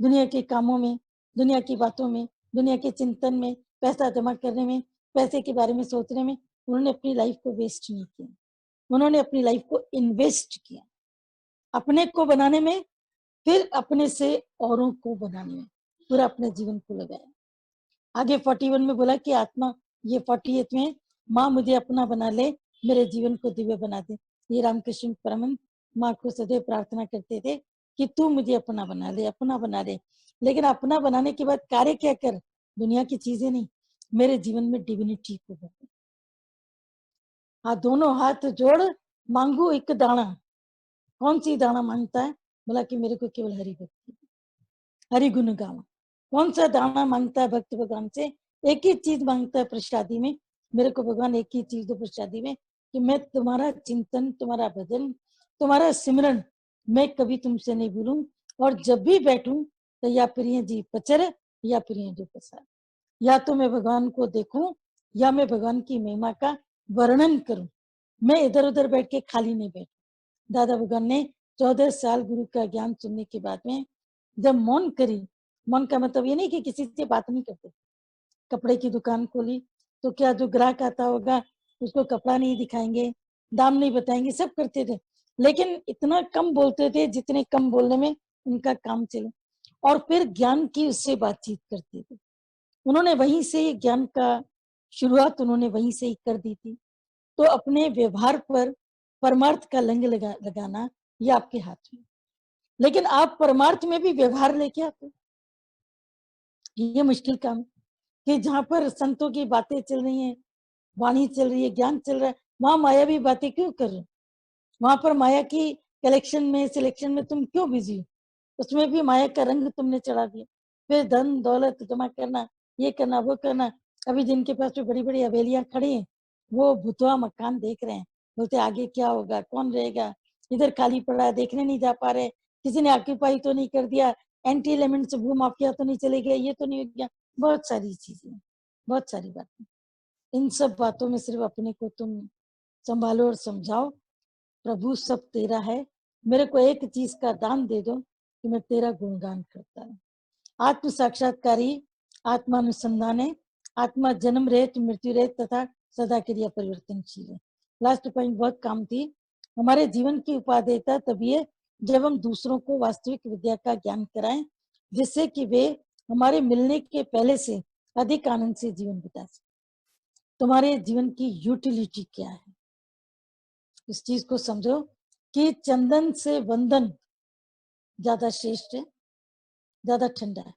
दुनिया के कामों में, दुनिया की बातों में, दुनिया के चिंतन में, पैसा जमा करने में, पैसे के बारे में सोचने में उन्होंने अपनी लाइफ को वेस्ट नहीं किया। उन्होंने अपनी लाइफ को इन्वेस्ट किया, अपने को बनाने में, फिर अपने से औरों को बनाने में पूरा अपने जीवन को लगाया। आगे 41 में बोला कि आत्मा, ये 48 में, माँ मुझे अपना बना ले, मेरे जीवन को दिव्य बना दे। ये रामकृष्ण परमहंस माँ को सदैव प्रार्थना करते थे कि तू मुझे अपना बना ले, अपना बना ले। लेकिन अपना बनाने के बाद कार्य क्या कर? दुनिया की चीजें नहीं, मेरे जीवन में डिविनिटी को भर। हाँ, दोनों हाथ जोड़ मांगू एक दाना। कौन सी दाना मांगता है? बोला कि मेरे को केवल हरि भक्ति, हरि गुण गावा। कौन सा दाना मांगता है भक्त भगवान से? एक ही चीज मांगता है प्रसादी में, मेरे को भगवान एक ही चीज दो प्रसादी में, कि मैं तुम्हारा चिंतन, तुम्हारा भजन, तुम्हारा सिमरन मैं कभी तुमसे नहीं भूलूं। और जब भी बैठूं तो या प्रिय जी पचर, या प्रिय जो प्रसाद, या तो मैं भगवान को देखूं, या मैं भगवान की महिमा का वर्णन करूं। मैं इधर उधर बैठ के खाली नहीं बैठू। दादा भगवान ने 14 साल गुरु का ज्ञान सुनने के बाद में जब मौन करी, मौन का मतलब ये नहीं कि किसी से बात नहीं करते। कपड़े की दुकान खोली तो क्या जो ग्राहक आता होगा उसको कपड़ा नहीं दिखाएंगे, दाम नहीं बताएंगे, सब करते थे। लेकिन इतना कम बोलते थे जितने कम बोलने में उनका काम चले। और फिर ज्ञान की उससे बातचीत करते थे। उन्होंने वहीं से ज्ञान का शुरुआत उन्होंने वहीं से ही कर दी थी। तो अपने व्यवहार पर परमार्थ का लगाना ये आपके हाथ में। लेकिन आप परमार्थ में भी व्यवहार लेके आते, ये मुश्किल काम है। कि जहां पर संतों की बातें चल रही हैं, वाणी चल रही है, ज्ञान चल रहा है, वहां मायावी बातें क्यों कर रहे हो? वहां पर माया की कलेक्शन में, सिलेक्शन में तुम क्यों बिजी हो? उसमें भी माया का रंग तुमने चढ़ा दिया। फिर धन दौलत जमा करना, ये करना, वो करना। अभी जिनके पास में बड़ी बड़ी हवेलियां खड़ी हैं, वो भुतवा मकान देख रहे हैं, बोलते आगे क्या होगा, कौन रहेगा, इधर खाली पड़ा है, देखने नहीं जा पा रहे, किसी ने ऑक्यूपाई तो नहीं कर दिया, एंटी एलिमेंट्स भू माफिया तो नहीं चले गए, ये तो नहीं हो गया। बहुत सारी चीजें, बहुत सारी बातें। इन सब बातों में सिर्फ अपने को तुम संभालो और समझाओ, प्रभु सब तेरा है, मेरे को एक चीज का दान दे दो कि मैं तेरा गुणगान करता हूँ। आत्म साक्षात्कारी, आत्मानुसंधान है, आत्मा जन्म रहित, मृत्यु रहित तथा सदा के लिए परिवर्तनशील है। लास्ट पॉइंट बहुत काम थी। हमारे जीवन की उपादेयता तभी है जब हम दूसरों को वास्तविक विद्या का ज्ञान कराएं, जिससे कि वे हमारे मिलने के पहले से अधिक आनंद से जीवन बिता सके। तुम्हारे जीवन की यूटिलिटी क्या है, इस चीज को समझो कि चंदन से वंदन ज्यादा श्रेष्ठ है, ज्यादा ठंडा है।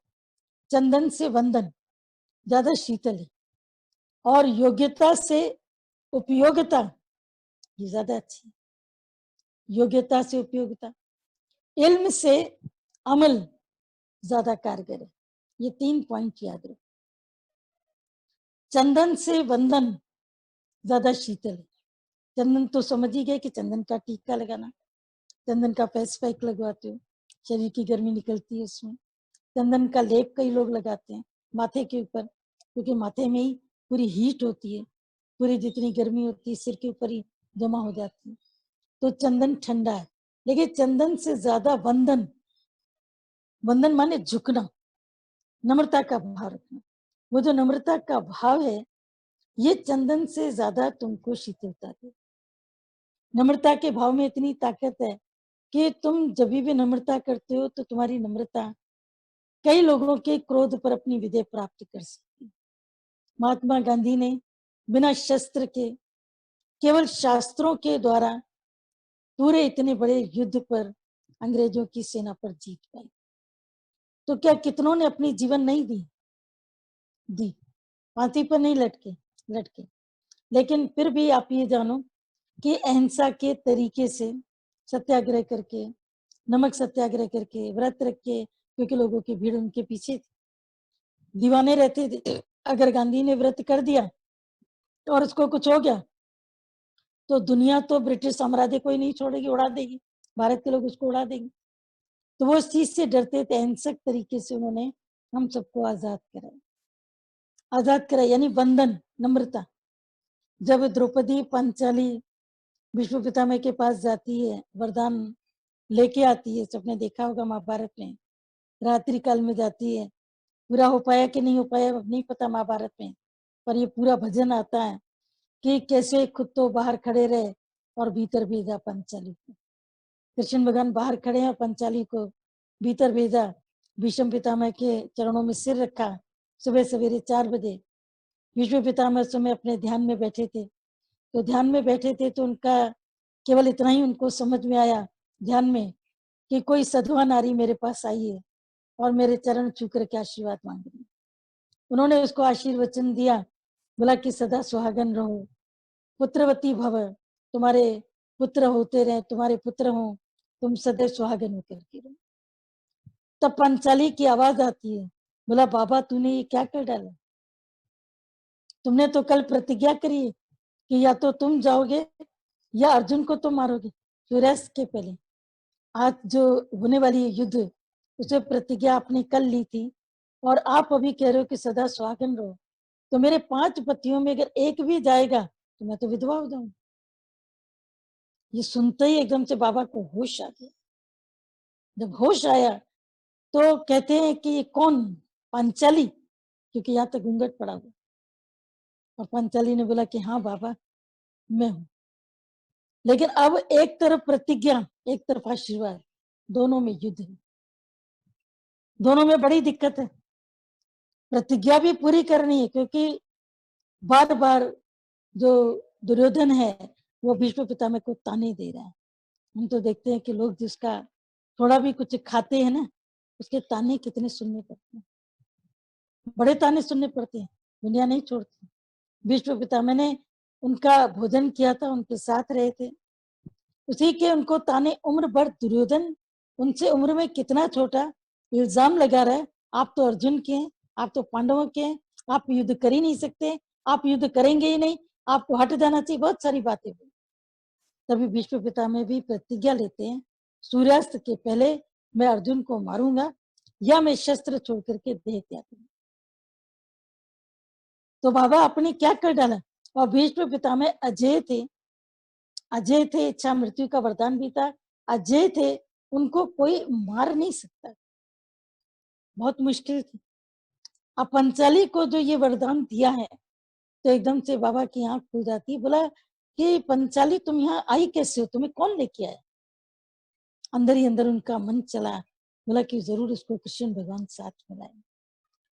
चंदन से वंदन ज्यादा शीतल है। और योग्यता से उपयोगिता ये ज्यादा अच्छी है। योग्यता से उपयोगिता, इल्म से अमल ज्यादा कारगर है। ये 3 पॉइंट याद रखो। चंदन से वंदन ज्यादा शीतल है। चंदन तो समझ ही गए कि चंदन का टीका लगाना, चंदन का फेस पैक लगवाते हो, शरीर की गर्मी निकलती है उसमें। चंदन का लेप कई लोग लगाते हैं माथे के ऊपर, क्योंकि माथे में ही पूरी हीट होती है, पूरी जितनी गर्मी होती है सिर के ऊपर ही जमा हो जाती है। तो चंदन ठंडा है। लेकिन चंदन से ज्यादा वंदन, वंदन माने झुकना, नम्रता का भाव रखना। वो जो नम्रता का भाव है, ये चंदन से ज्यादा तुमको शीतलता दे। नम्रता के भाव में इतनी ताकत है कि तुम जब भी नम्रता करते हो तो तुम्हारी नम्रता कई लोगों के क्रोध पर अपनी विजय प्राप्त कर सकती है। महात्मा गांधी ने बिना शस्त्र के, केवल शास्त्रों के द्वारा पूरे इतने बड़े युद्ध पर अंग्रेजों की सेना पर जीत पाई। तो क्या कितनों ने अपनी जीवन नहीं दी, फांसी पर नहीं लटके, लेकिन फिर भी आप ये जानो कि अहिंसा के तरीके से सत्याग्रह करके, नमक सत्याग्रह करके, व्रत रख के, क्योंकि लोगों की भीड़ उनके पीछे थी, दीवाने रहते थे। अगर गांधी ने व्रत कर दिया और उसको कुछ हो गया तो दुनिया तो ब्रिटिश साम्राज्य को ही नहीं छोड़ेगी, उड़ा देगी, भारत के लोग उसको उड़ा देंगे। तो वो इस चीज से डरते थे। अहिंसक तरीके से उन्होंने हम सबको आजाद कराया, यानी बंधन, नम्रता। जब द्रौपदी पंचाली भीष्म पितामह के पास जाती है, वरदान लेके आती है, सबने देखा होगा महाभारत में, रात्रि काल में जाती है, पूरा हो पाया कि नहीं हो पाया नहीं पता महाभारत में, पर ये पूरा भजन आता है कि कैसे खुद तो बाहर खड़े रहे और भीतर भेजा पंचाली को। कृष्ण भगवान बाहर खड़े हैं और पंचाली को भीतर भेजा। भीष्म पितामह के चरणों में सिर रखा। सुबह सवेरे 4 बजे भीष्म पितामह समय अपने ध्यान में बैठे थे, तो ध्यान में बैठे थे तो उनका केवल इतना ही उनको समझ में आया ध्यान में कि कोई सधवा नारी मेरे पास आई है और मेरे चरण छू करके आशीर्वाद मांग रही है। उन्होंने उसको आशीर्वचन दिया, बोला कि सदा सुहागन रहो, पुत्रवती भव, तुम्हारे पुत्र होते रहे, तुम्हारे पुत्र हो, तुम सदैव सुहागन होकर के रहो। तब पंचाली की आवाज आती है, बोला बाबा तूने ये क्या कर डाला, तुमने तो कल प्रतिज्ञा करी है कि या तो तुम जाओगे या अर्जुन को तुम मारोगे सूर्यास्त के पहले। आज जो होने वाली युद्ध, उसे प्रतिज्ञा आपने कल ली थी और आप अभी कह रहे हो कि सदा सुहागन रहो, तो मेरे 5 पतियों में अगर एक भी जाएगा तो मैं तो विधवा हो जाऊंगी। ये सुनते ही एकदम से बाबा को होश आ गया। जब होश आया तो कहते हैं कि ये कौन, पंचाली, क्योंकि यहाँ तक घूंघट पड़ा हुआ। और पंचाली ने बोला कि हाँ बाबा मैं हूं। लेकिन अब एक तरफ प्रतिज्ञा, एक तरफ आशीर्वाद, दोनों में युद्ध है, दोनों में बड़ी दिक्कत है। प्रतिज्ञा भी पूरी करनी है क्योंकि बार बार जो दुर्योधन है वो भीष्म पितामह को ताने दे रहा है। हम तो देखते हैं कि लोग जिसका थोड़ा भी कुछ खाते हैं ना, उसके ताने कितने सुनने पड़ते हैं, बड़े ताने सुनने पड़ते हैं, दुनिया नहीं छोड़ती। भीष्म पितामह ने उनका भोजन किया था, उनके साथ रहे थे, उसी के उनको ताने, उम्र भर दुर्योधन उनसे उम्र में कितना छोटा, इल्जाम लगा रहा है आप तो अर्जुन के हैं, आप तो पांडवों के हैं, आप युद्ध कर ही नहीं सकते, आप युद्ध करेंगे ही नहीं, आपको हट जाना चाहिए, बहुत सारी बातें हुई। तभी भीष्म पितामह भी प्रतिज्ञा लेते हैं, सूर्यास्त के पहले मैं अर्जुन को मारूंगा या मैं शस्त्र छोड़ करके देह त्याग दूंगा। तो बाबा आपने क्या कर डाला। और भीष्म पितामह अजय थे, अजय थे, इच्छा मृत्यु का वरदान भी था, अजय थे, उनको कोई मार नहीं सकता, बहुत मुश्किल थी। अब पंचाली को जो ये वरदान दिया है तो एकदम से बाबा की आंख खुल जाती है। बोला कि पंचाली तुम यहाँ आई कैसे हो, तुम्हें कौन लेके आया। अंदर ही अंदर उनका मन चला, बोला कि जरूर उसको कृष्ण भगवान साथ मिलाए।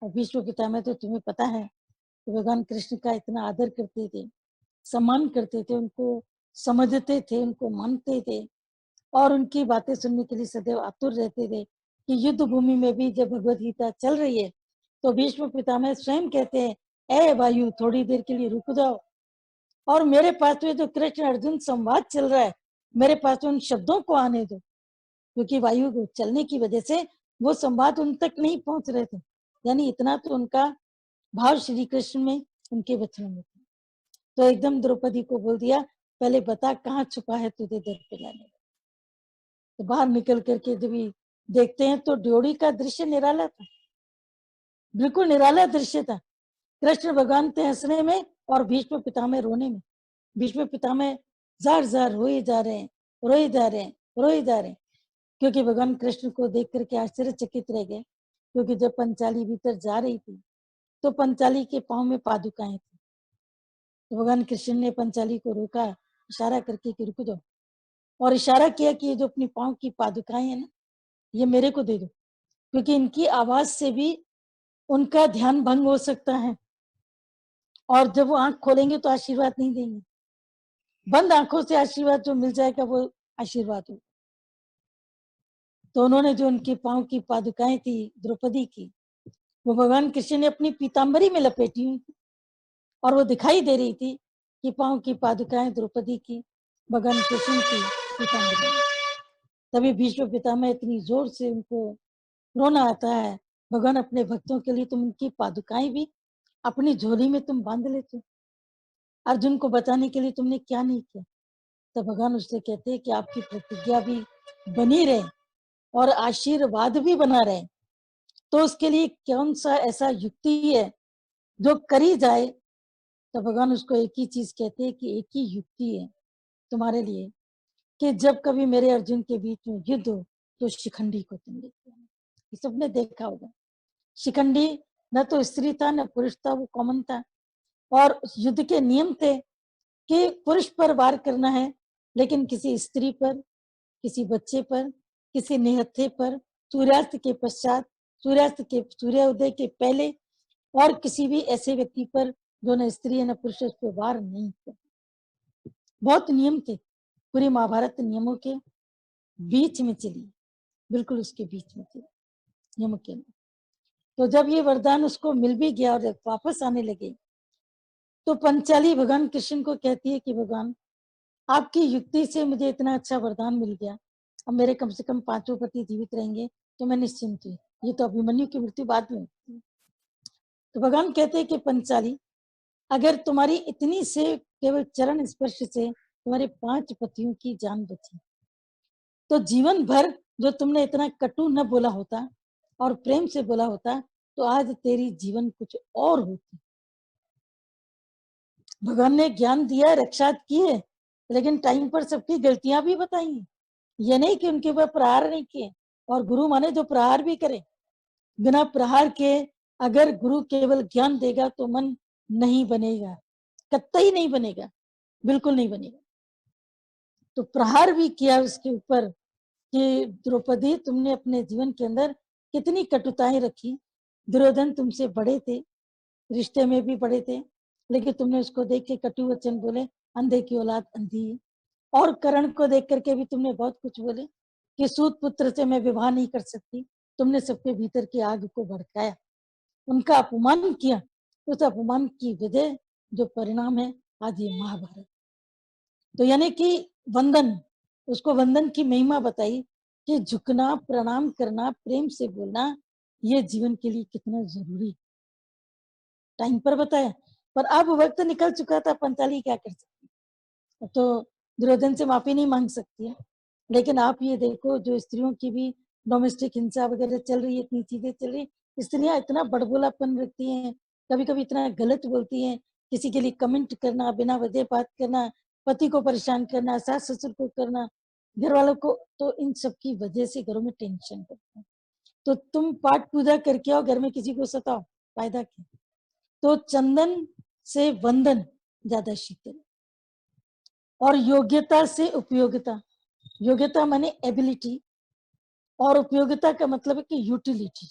और विश्व पितामह तो तुम्हें पता है कि भगवान कृष्ण का इतना आदर करते थे, सम्मान करते थे, उनको समझते थे, उनको मानते थे और उनकी बातें सुनने के लिए सदैव आतुर रहते थे। कि युद्ध भूमि में भी जब भगवत गीता चल रही है तो भीष्म पितामह स्वयं कहते हैं, ए वायु थोड़ी देर के लिए रुक जाओ और मेरे पास में जो कृष्ण अर्जुन संवाद चल रहा है, मेरे पास उन शब्दों को आने दो। क्योंकि वायु को चलने की वजह से वो संवाद उन तक नहीं पहुंच रहे थे, यानी इतना तो उनका भाव श्री कृष्ण में, उनके वचनों में था। तो एकदम द्रौपदी को बोल दिया, पहले बता कहाँ छुपा है तुझे दर पे लाने। तो बाहर निकल करके जब देखते हैं तो ड्योढ़ी का दृश्य निराला था, बिल्कुल निराला दृश्य था। कृष्ण भगवान थे हंसने में और भीष्म पितामह रोने में। भीष्म पितामह जार जार रोए जा रहे हैं, रोए जा रहे हैं, रोए जा रहे हैं, क्योंकि भगवान कृष्ण को देख करके आश्चर्यचकित रह गए। क्योंकि जब पंचाली भीतर जा रही थी तो पंचाली के पांव में पादुकाएं थी। तो भगवान कृष्ण ने पंचाली को रोका, इशारा करके कि रुक जाओ, और इशारा किया कि ये जो अपनी पांव की पादुकाएं है ना, ये मेरे को दे दो, क्योंकि इनकी आवाज से भी उनका ध्यान भंग हो सकता है। और जब वो आंख खोलेंगे तो आशीर्वाद नहीं देंगे, बंद आंखों से आशीर्वाद जो मिल जाएगा वो आशीर्वाद हो। तो उन्होंने जो उनके पांव की पादुकाएं थी द्रौपदी की, वो भगवान कृष्ण ने अपनी पीताम्बरी में लपेटी हुई थी और वो दिखाई दे रही थी कि पांव की पादुकाएं द्रौपदी की भगवान कृष्ण की पीताम्बरी में। तभी भीष्म पितामह इतनी जोर से उनको रोना आता है, भगवान अपने भक्तों के लिए तुम उनकी पादुकाएं भी अपनी झोली में तुम बांध लेते, अर्जुन को बचाने के लिए तुमने क्या नहीं किया। तो भगवान उससे कहते हैं कि आपकी प्रतिज्ञा भी बनी रहे और आशीर्वाद भी बना रहे, तो उसके लिए कौन सा ऐसा युक्ति है जो करी जाए। तो भगवान उसको एक ही चीज कहते हैं कि एक ही युक्ति है तुम्हारे लिए कि जब कभी मेरे अर्जुन के बीच में युद्ध हो तो शिखंडी को तुम लेते हो। ये सबने देखा होगा, शिखंडी न तो स्त्री था न पुरुष था, वो कॉमन था और युद्ध के नियम थे कि पुरुष पर वार करना है, लेकिन किसी स्त्री पर, किसी बच्चे पर, किसी निहत्थे पर, सूर्यास्त के पश्चात, सूर्योदय के पहले और किसी भी ऐसे व्यक्ति पर जो न स्त्री है न पुरुष, उस पर वार नहीं कर। बहुत नियम थे, पूरी महाभारत नियमों के बीच में चली, बिल्कुल उसके बीच में थी नियमों के। तो जब ये वरदान उसको मिल भी गया और वापस आने लगे तो पंचाली भगवान कृष्ण को कहती है कि भगवान आपकी युक्ति से मुझे इतना अच्छा वरदान मिल गया, अब मेरे कम से कम 5 पति जीवित रहेंगे तो मैं निश्चिंत हूँ। ये तो अभिमन्यु की मृत्यु बाद में होती है। तो भगवान कहते हैं कि पंचाली अगर तुम्हारी इतनी से केवल चरण स्पर्श से तुम्हारे 5 पतियों की जान बची, तो जीवन भर जो तुमने इतना कटु न बोला होता और प्रेम से बोला होता तो आज तेरी जीवन कुछ और होती। भगवान ने ज्ञान दिया, रक्षा की है, लेकिन टाइम पर सबकी गलतियां भी बताई। ये नहीं कि उनके ऊपर प्रहार नहीं किए, और गुरु माने जो प्रहार भी करे, बिना प्रहार के अगर गुरु केवल ज्ञान देगा तो मन नहीं बनेगा, कतई नहीं बनेगा, बिल्कुल नहीं बनेगा। तो प्रहार भी किया उसके ऊपर कि द्रौपदी तुमने अपने जीवन के अंदर कितनी कटुताएं रखी, दुर्योधन तुमसे बड़े थे, रिश्ते में भी बड़े थे, लेकिन तुमने उसको देख के कटु वचन बोले, अंधे की औलाद अंधी है। और करण को देख करके भी तुमने बहुत कुछ बोले कि सूत पुत्र से मैं विवाह नहीं कर सकती। तुमने सबके भीतर की आग को भड़काया, उनका अपमान किया, उस अपमान की वजह जो परिणाम है आज ये महाभारत। तो यानी कि वंदन, उसको वंदन की महिमा बताई कि झुकना, प्रणाम करना, प्रेम से बोलना, ये जीवन के लिए कितना जरूरी, टाइम पर बताया। पर अब वक्त निकल चुका था, पंचाली क्या कर सकती, तो दुर्योधन से माफी नहीं मांग सकती है। लेकिन आप ये देखो जो स्त्रियों की भी डोमेस्टिक हिंसा वगैरह चल रही है, इतनी चीजें चल रही, स्त्रियां इतना बड़बोलापन रखती हैं, कभी कभी इतना गलत बोलती हैं, किसी के लिए कमेंट करना, बिना वजह बात करना, पति को परेशान करना, सास ससुर को करना, घर वालों को, तो इन सब की वजह से घरों में टेंशन करते हैं। तो तुम पाठ पूजा करके आओ, घर में किसी को सताओ, फायदा क्या। तो चंदन से वंदन ज्यादा शीतल, और योग्यता से उपयोगिता, योग्यता माने एबिलिटी, और उपयोगिता का मतलब है कि यूटिलिटी,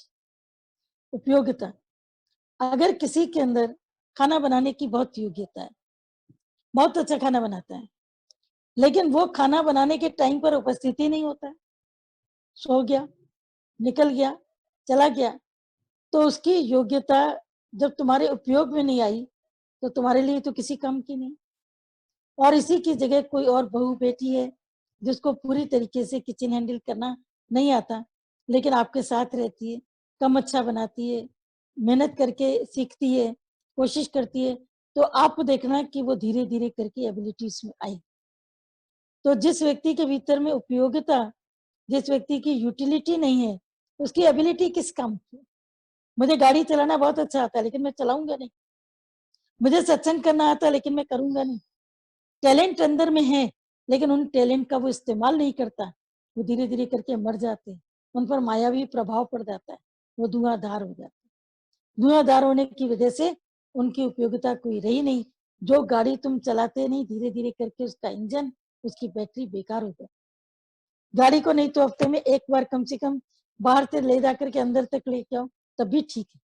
उपयोगिता। अगर किसी के अंदर खाना बनाने की बहुत योग्यता है, बहुत अच्छा खाना बनाता है, लेकिन वो खाना बनाने के टाइम पर उपस्थिति नहीं होता है, सो गया, निकल गया, चला गया, तो उसकी योग्यता जब तुम्हारे उपयोग में नहीं आई तो तुम्हारे लिए तो किसी काम की नहीं। और इसी की जगह कोई और बहू बेटी है जिसको पूरी तरीके से किचन हैंडल करना नहीं आता, लेकिन आपके साथ रहती है, कम अच्छा बनाती है, मेहनत करके सीखती है, कोशिश करती है, तो आप देखना कि वो धीरे धीरे करके एबिलिटीज में आई। तो जिस व्यक्ति के भीतर में उपयोगिता, जिस व्यक्ति की यूटिलिटी नहीं है, उसकी एबिलिटी किस काम की। मुझे गाड़ी चलाना बहुत अच्छा आता है लेकिन मैं चलाऊंगा नहीं, मुझे सत्संग करना आता है लेकिन मैं करूंगा नहीं। टैलेंट अंदर में है, लेकिन उन टैलेंट का वो इस्तेमाल नहीं करता, वो धीरे धीरे करके मर जाते हैं, उन पर मायावी प्रभाव पड़ जाता है, वो धुआंधार हो जाता है। धुआंधार होने की वजह से उनकी उपयोगिता कोई रही नहीं। जो गाड़ी तुम चलाते नहीं, धीरे धीरे करके उसका इंजन, उसकी बैटरी बेकार हो जाती। गाड़ी को नहीं तो हफ्ते में एक बार कम से कम बाहर से ले जाकर के अंदर तक लेके आओ, तब भी ठीक है।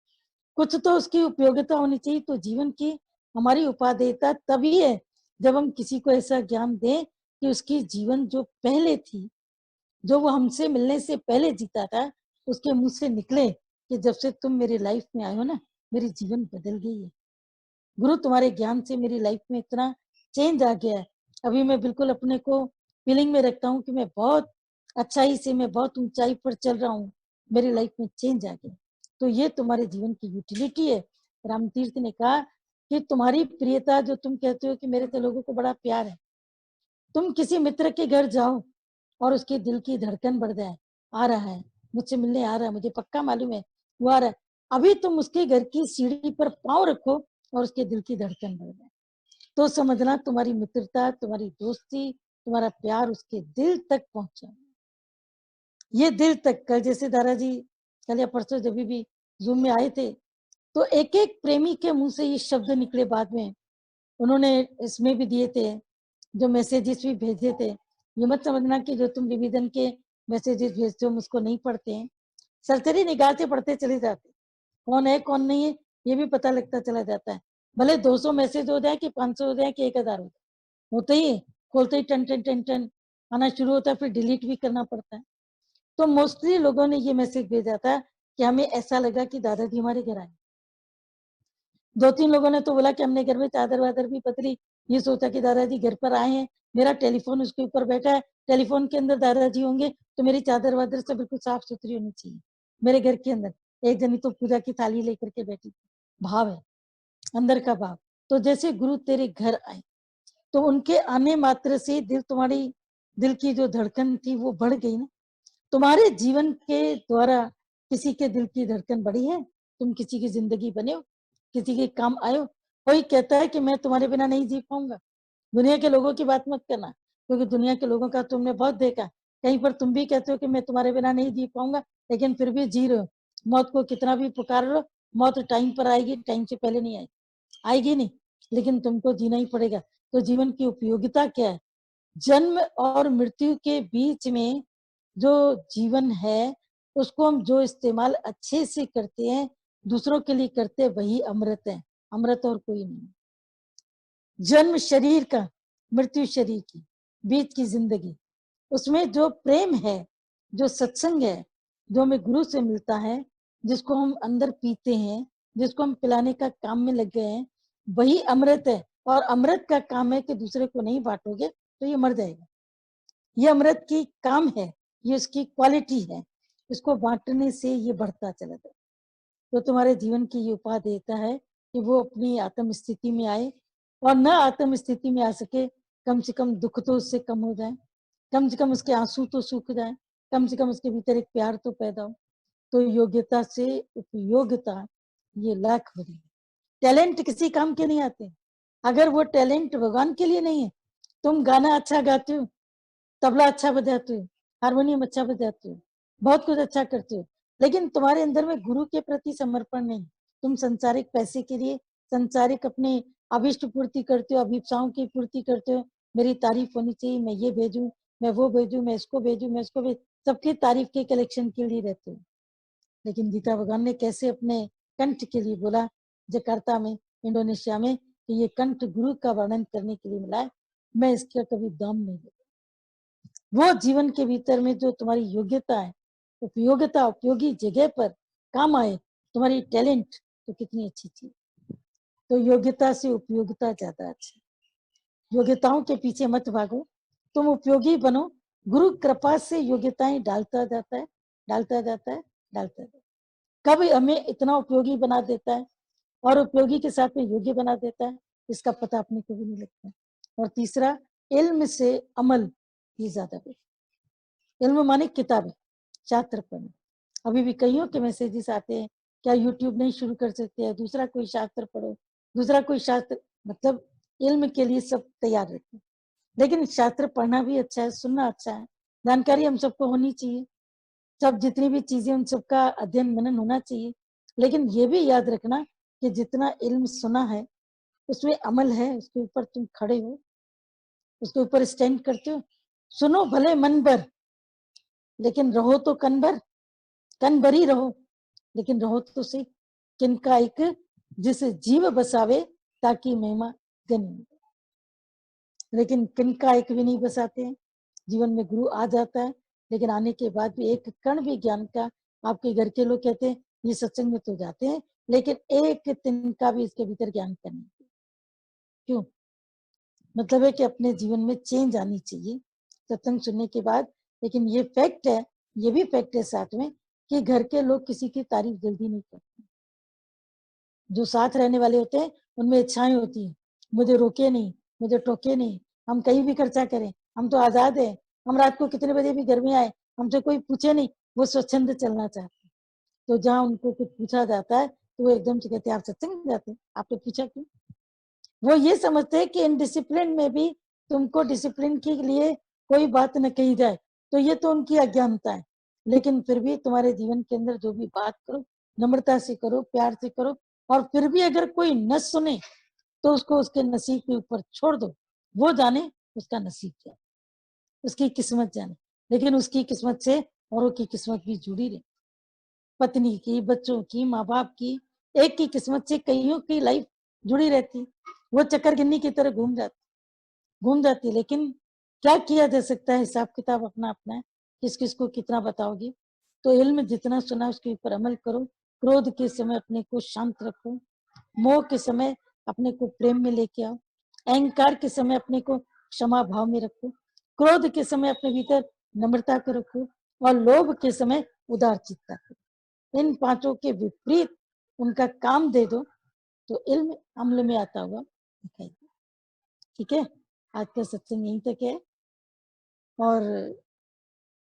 कुछ तो उसकी उपयोगिता होनी चाहिए। तो जीवन की हमारी उपादेयता तभी है जब हम किसी को ऐसा ज्ञान दें कि उसकी जीवन जो पहले थी, जो वो हमसे मिलने से पहले जीता था, उसके मुंह से निकले कि जब से तुम मेरी लाइफ में आए हो ना, मेरी जीवन बदल गई है। गुरु, तुम्हारे ज्ञान से मेरी लाइफ में इतना चेंज आ गया है। अभी मैं बिल्कुल अपने को फीलिंग में रखता हूँ कि मैं बहुत अच्छाई से, मैं बहुत ऊंचाई पर चल रहा हूँ, मेरी लाइफ में चेंज आ गया। तो ये तुम्हारे जीवन की यूटिलिटी है। रामतीर्थ ने कहा कि तुम्हारी प्रियता, जो तुम कहते हो कि मेरे तो लोगों को बड़ा प्यार है, तुम किसी मित्र के घर जाओ और उसके दिल की धड़कन बढ़ जाए, आ रहा है, मुझसे मिलने आ रहा है, मुझे पक्का मालूम है वो आ रहा है, अभी तुम उसके घर की सीढ़ी पर पांव रखो और उसके दिल की धड़कन बढ़ जाए, तो समझना तुम्हारी मित्रता, तुम्हारी दोस्ती, तुम्हारा प्यार उसके दिल तक पहुंचा। ये दिल तक, कल जैसे दादाजी कल या परसों जब भी जूम में आए थे, तो एक एक प्रेमी के मुंह से ये शब्द निकले। बाद में उन्होंने इसमें भी दिए थे, जो मैसेजेस भी भेजे थे। ये मत समझना कि जो तुम निवेदन के मैसेजेस भेजते हो हम उसको नहीं पढ़ते हैं, सरसरी निगाह से पढ़ते चले जाते, कौन है कौन नहीं है ये भी पता लगता चला जाता है। भले 200 मैसेज हो जाए कि 500 हो जाए कि 1000 हो जाए, होते ही खोलते ही टन टन टन टन आना शुरू होता है, फिर डिलीट भी करना पड़ता है। तो मोस्टली लोगों ने ये मैसेज भेजा था कि हमें ऐसा लगा कि दादाजी हमारे घर आए। 2-3 लोगों ने तो बोला कि हमने घर में चादर वादर भी बदली, ये सोचा कि दादाजी घर पर आए हैं, मेरा टेलीफोन उसके ऊपर बैठा है, टेलीफोन के अंदर दादाजी होंगे तो मेरी चादर वादर सब बिल्कुल साफ सुथरी होनी चाहिए मेरे घर के अंदर। एक जनी तो पूजा की थाली लेकर के बैठी थी। भाव है, अंदर का भाव। तो जैसे गुरु तेरे घर आए तो उनके आने मात्र से दिल, तुम्हारी दिल की जो धड़कन थी वो बढ़ गई ना। तुम्हारे जीवन के द्वारा किसी के दिल की धड़कन बढ़ी है, तुम किसी की जिंदगी बने हो, किसी के काम आए हो। कोई कहता है कि मैं तुम्हारे बिना नहीं जी पाऊंगा, दुनिया के लोगों की बात मत करना, क्योंकि दुनिया के लोगों का तुमने बहुत देखा। कहीं पर तुम भी कहते हो कि मैं तुम्हारे बिना नहीं जी पाऊंगा, लेकिन फिर भी जी रहे हो। मौत को कितना भी पुकार लो, मौत टाइम पर आएगी, टाइम से पहले नहीं आएगी नहीं, लेकिन तुमको जीना ही पड़ेगा। तो जीवन की उपयोगिता क्या है? जन्म और मृत्यु के बीच में जो जीवन है, उसको हम जो इस्तेमाल अच्छे से करते हैं, दूसरों के लिए करते हैं, वही अमृत है। अमृत और कोई नहीं। जन्म शरीर का, मृत्यु शरीर की, बीच की जिंदगी, उसमें जो प्रेम है, जो सत्संग है, जो हमें गुरु से मिलता है, जिसको हम अंदर पीते हैं, जिसको हम पिलाने का काम में लग गए हैं, वही अमृत है। और अमृत का काम है कि दूसरे को नहीं बांटोगे तो ये मर जाएगा। ये अमृत की काम है, ये उसकी क्वालिटी है, इसको बांटने से ये बढ़ता चला जाए। तो तुम्हारे जीवन की ये उपादेयता है कि वो अपनी आत्म स्थिति में आए, और न आत्म स्थिति में आ सके, कम से कम दुख तो उससे कम हो जाए, कम से कम उसके आंसू तो सूख जाए, कम से कम उसके भीतर एक प्यार तो पैदा हो। तो योग्यता से उपयोगिता, ये लाख बड़ी। टैलेंट किसी काम के नहीं आते अगर वो टैलेंट भगवान के लिए नहीं है। तुम गाना अच्छा गाते हो, तबला अच्छा बजाते हो, हारमोनियम अच्छा बजाते हो, बहुत कुछ अच्छा करते हो, लेकिन तुम्हारे अंदर में गुरु के प्रति समर्पण नहीं। तुम संसारिक पैसे के लिए, संसारिक अपने अभिष्ट पूर्ति करते हो, अभिप्साओं की पूर्ति करते हो। मेरी तारीफ होनी चाहिए, मैं ये भेजूं, मैं वो भेजूं, मैं इसको भेजूं, मैं इसको भेज, सबकी तारीफ के कलेक्शन के लिए रहते हो। लेकिन गीता भगवान ने कैसे अपने कंठ के लिए बोला, जकार्ता में, इंडोनेशिया में, कि ये कंठ गुरु का वर्णन करने के लिए मिला है, मैं इसका कभी दाम नहीं दूंगा। वो जीवन के भीतर में जो तुम्हारी योग्यता है, उपयोगिता, उपयोगी जगह पर काम आए, तुम्हारी टैलेंट, तो कितनी अच्छी चीज। तो योग्यता से उपयोगिता ज्यादा अच्छी। योग्यताओं के पीछे मत भागो, तुम उपयोगी बनो। गुरु कृपा से योग्यताएं डालता जाता है, डालता जाता है, डालता जाता है। कब हमें इतना उपयोगी बना देता है और उपयोगी के साथ में योग्य बना देता है, इसका पता अपने को भी नहीं लगता। और तीसरा, इल्म से अमल, ये ज्यादा बेहतर। इल्म माने किताबें, शास्त्र पढ़ना। अभी भी कईयों के मैसेजेस आते हैं, क्या यूट्यूब नहीं शुरू कर सकते हैं, दूसरा कोई शास्त्र पढ़ो, दूसरा कोई शास्त्र, मतलब इल्म के लिए सब तैयार रहते हैं। लेकिन शास्त्र पढ़ना भी अच्छा है, सुनना अच्छा है, जानकारी हम सबको होनी चाहिए, सब जितनी भी चीजें उन सबका अध्ययन मनन होना चाहिए। लेकिन ये भी याद रखना कि जितना इल्म सुना है उसमें अमल है, उसके ऊपर तुम खड़े हो, उसके ऊपर स्टैंड करते हो। सुनो भले मन भर, लेकिन रहो तो कन भर ही रहो, लेकिन रहो तो सही। किनका एक जिस जीव बसावे ताकि महिमा गनी हो। लेकिन तिनका एक भी नहीं बसाते हैं। जीवन में गुरु आ जाता है, लेकिन आने के बाद भी एक कण भी ज्ञान का, आपके घर के लोग कहते हैं ये सत्संग में तो जाते हैं, लेकिन एक तिनका भी इसके भीतर ज्ञान का नहीं। क्यों? मतलब है कि अपने जीवन में चेंज आनी चाहिए सत्संग सुनने के बाद। लेकिन ये फैक्ट है, ये भी फैक्ट है साथ में, कि घर के लोग किसी की तारीफ जल्दी नहीं करते। जो साथ रहने वाले होते हैं उनमें इच्छाएं होती हैं, मुझे रोके नहीं, मुझे टोके नहीं, हम कहीं भी खर्चा करें, हम तो आजाद है, हम रात को कितने बजे भी घर में आए, हमसे कोई पूछे नहीं, वो स्वच्छंद चलना चाहते हैं। तो जहाँ उनको कुछ पूछा जाता है तो वो एकदम से कहते हैं आप सत्संग जाते हैं, आपने पूछा क्यों? वो ये समझते हैं कि इन डिसिप्लिन में भी तुमको डिसिप्लिन के लिए कोई बात न कही जाए, तो ये तो उनकी अज्ञानता है। लेकिन फिर भी तुम्हारे जीवन के अंदर जो भी बात करो, नम्रता से करो, प्यार से करो, और फिर भी अगर कोई न सुने तो उसको उसके नसीब के ऊपर छोड़ दो, वो जाने उसका नसीब क्या है, उसकी किस्मत जाने। लेकिन उसकी किस्मत से औरों की किस्मत भी जुड़ी रहे, पत्नी की, बच्चों की, माँ बाप की, एक की किस्मत से कईयों की लाइफ जुड़ी रहती, वो चक्कर गिन्नी की तरह घूम जाती। लेकिन क्या किया जा सकता है, हिसाब किताब अपना अपना है, किस किस को कितना बताओगे। तो इल्म जितना सुना उसके ऊपर अमल करो। क्रोध के समय अपने को शांत रखो, मोह के समय अपने को प्रेम में लेके आओ, अहंकार के समय अपने को क्षमा भाव में रखो, क्रोध के समय अपने भीतर नम्रता को रखो, और लोभ के समय उदार चित्ता करो। इन पांचों के विपरीत उनका काम दे दो तो इल्म अमल में आता हुआ दिखाई दे। ठीक है, आज का सत्संग यहीं तक है। और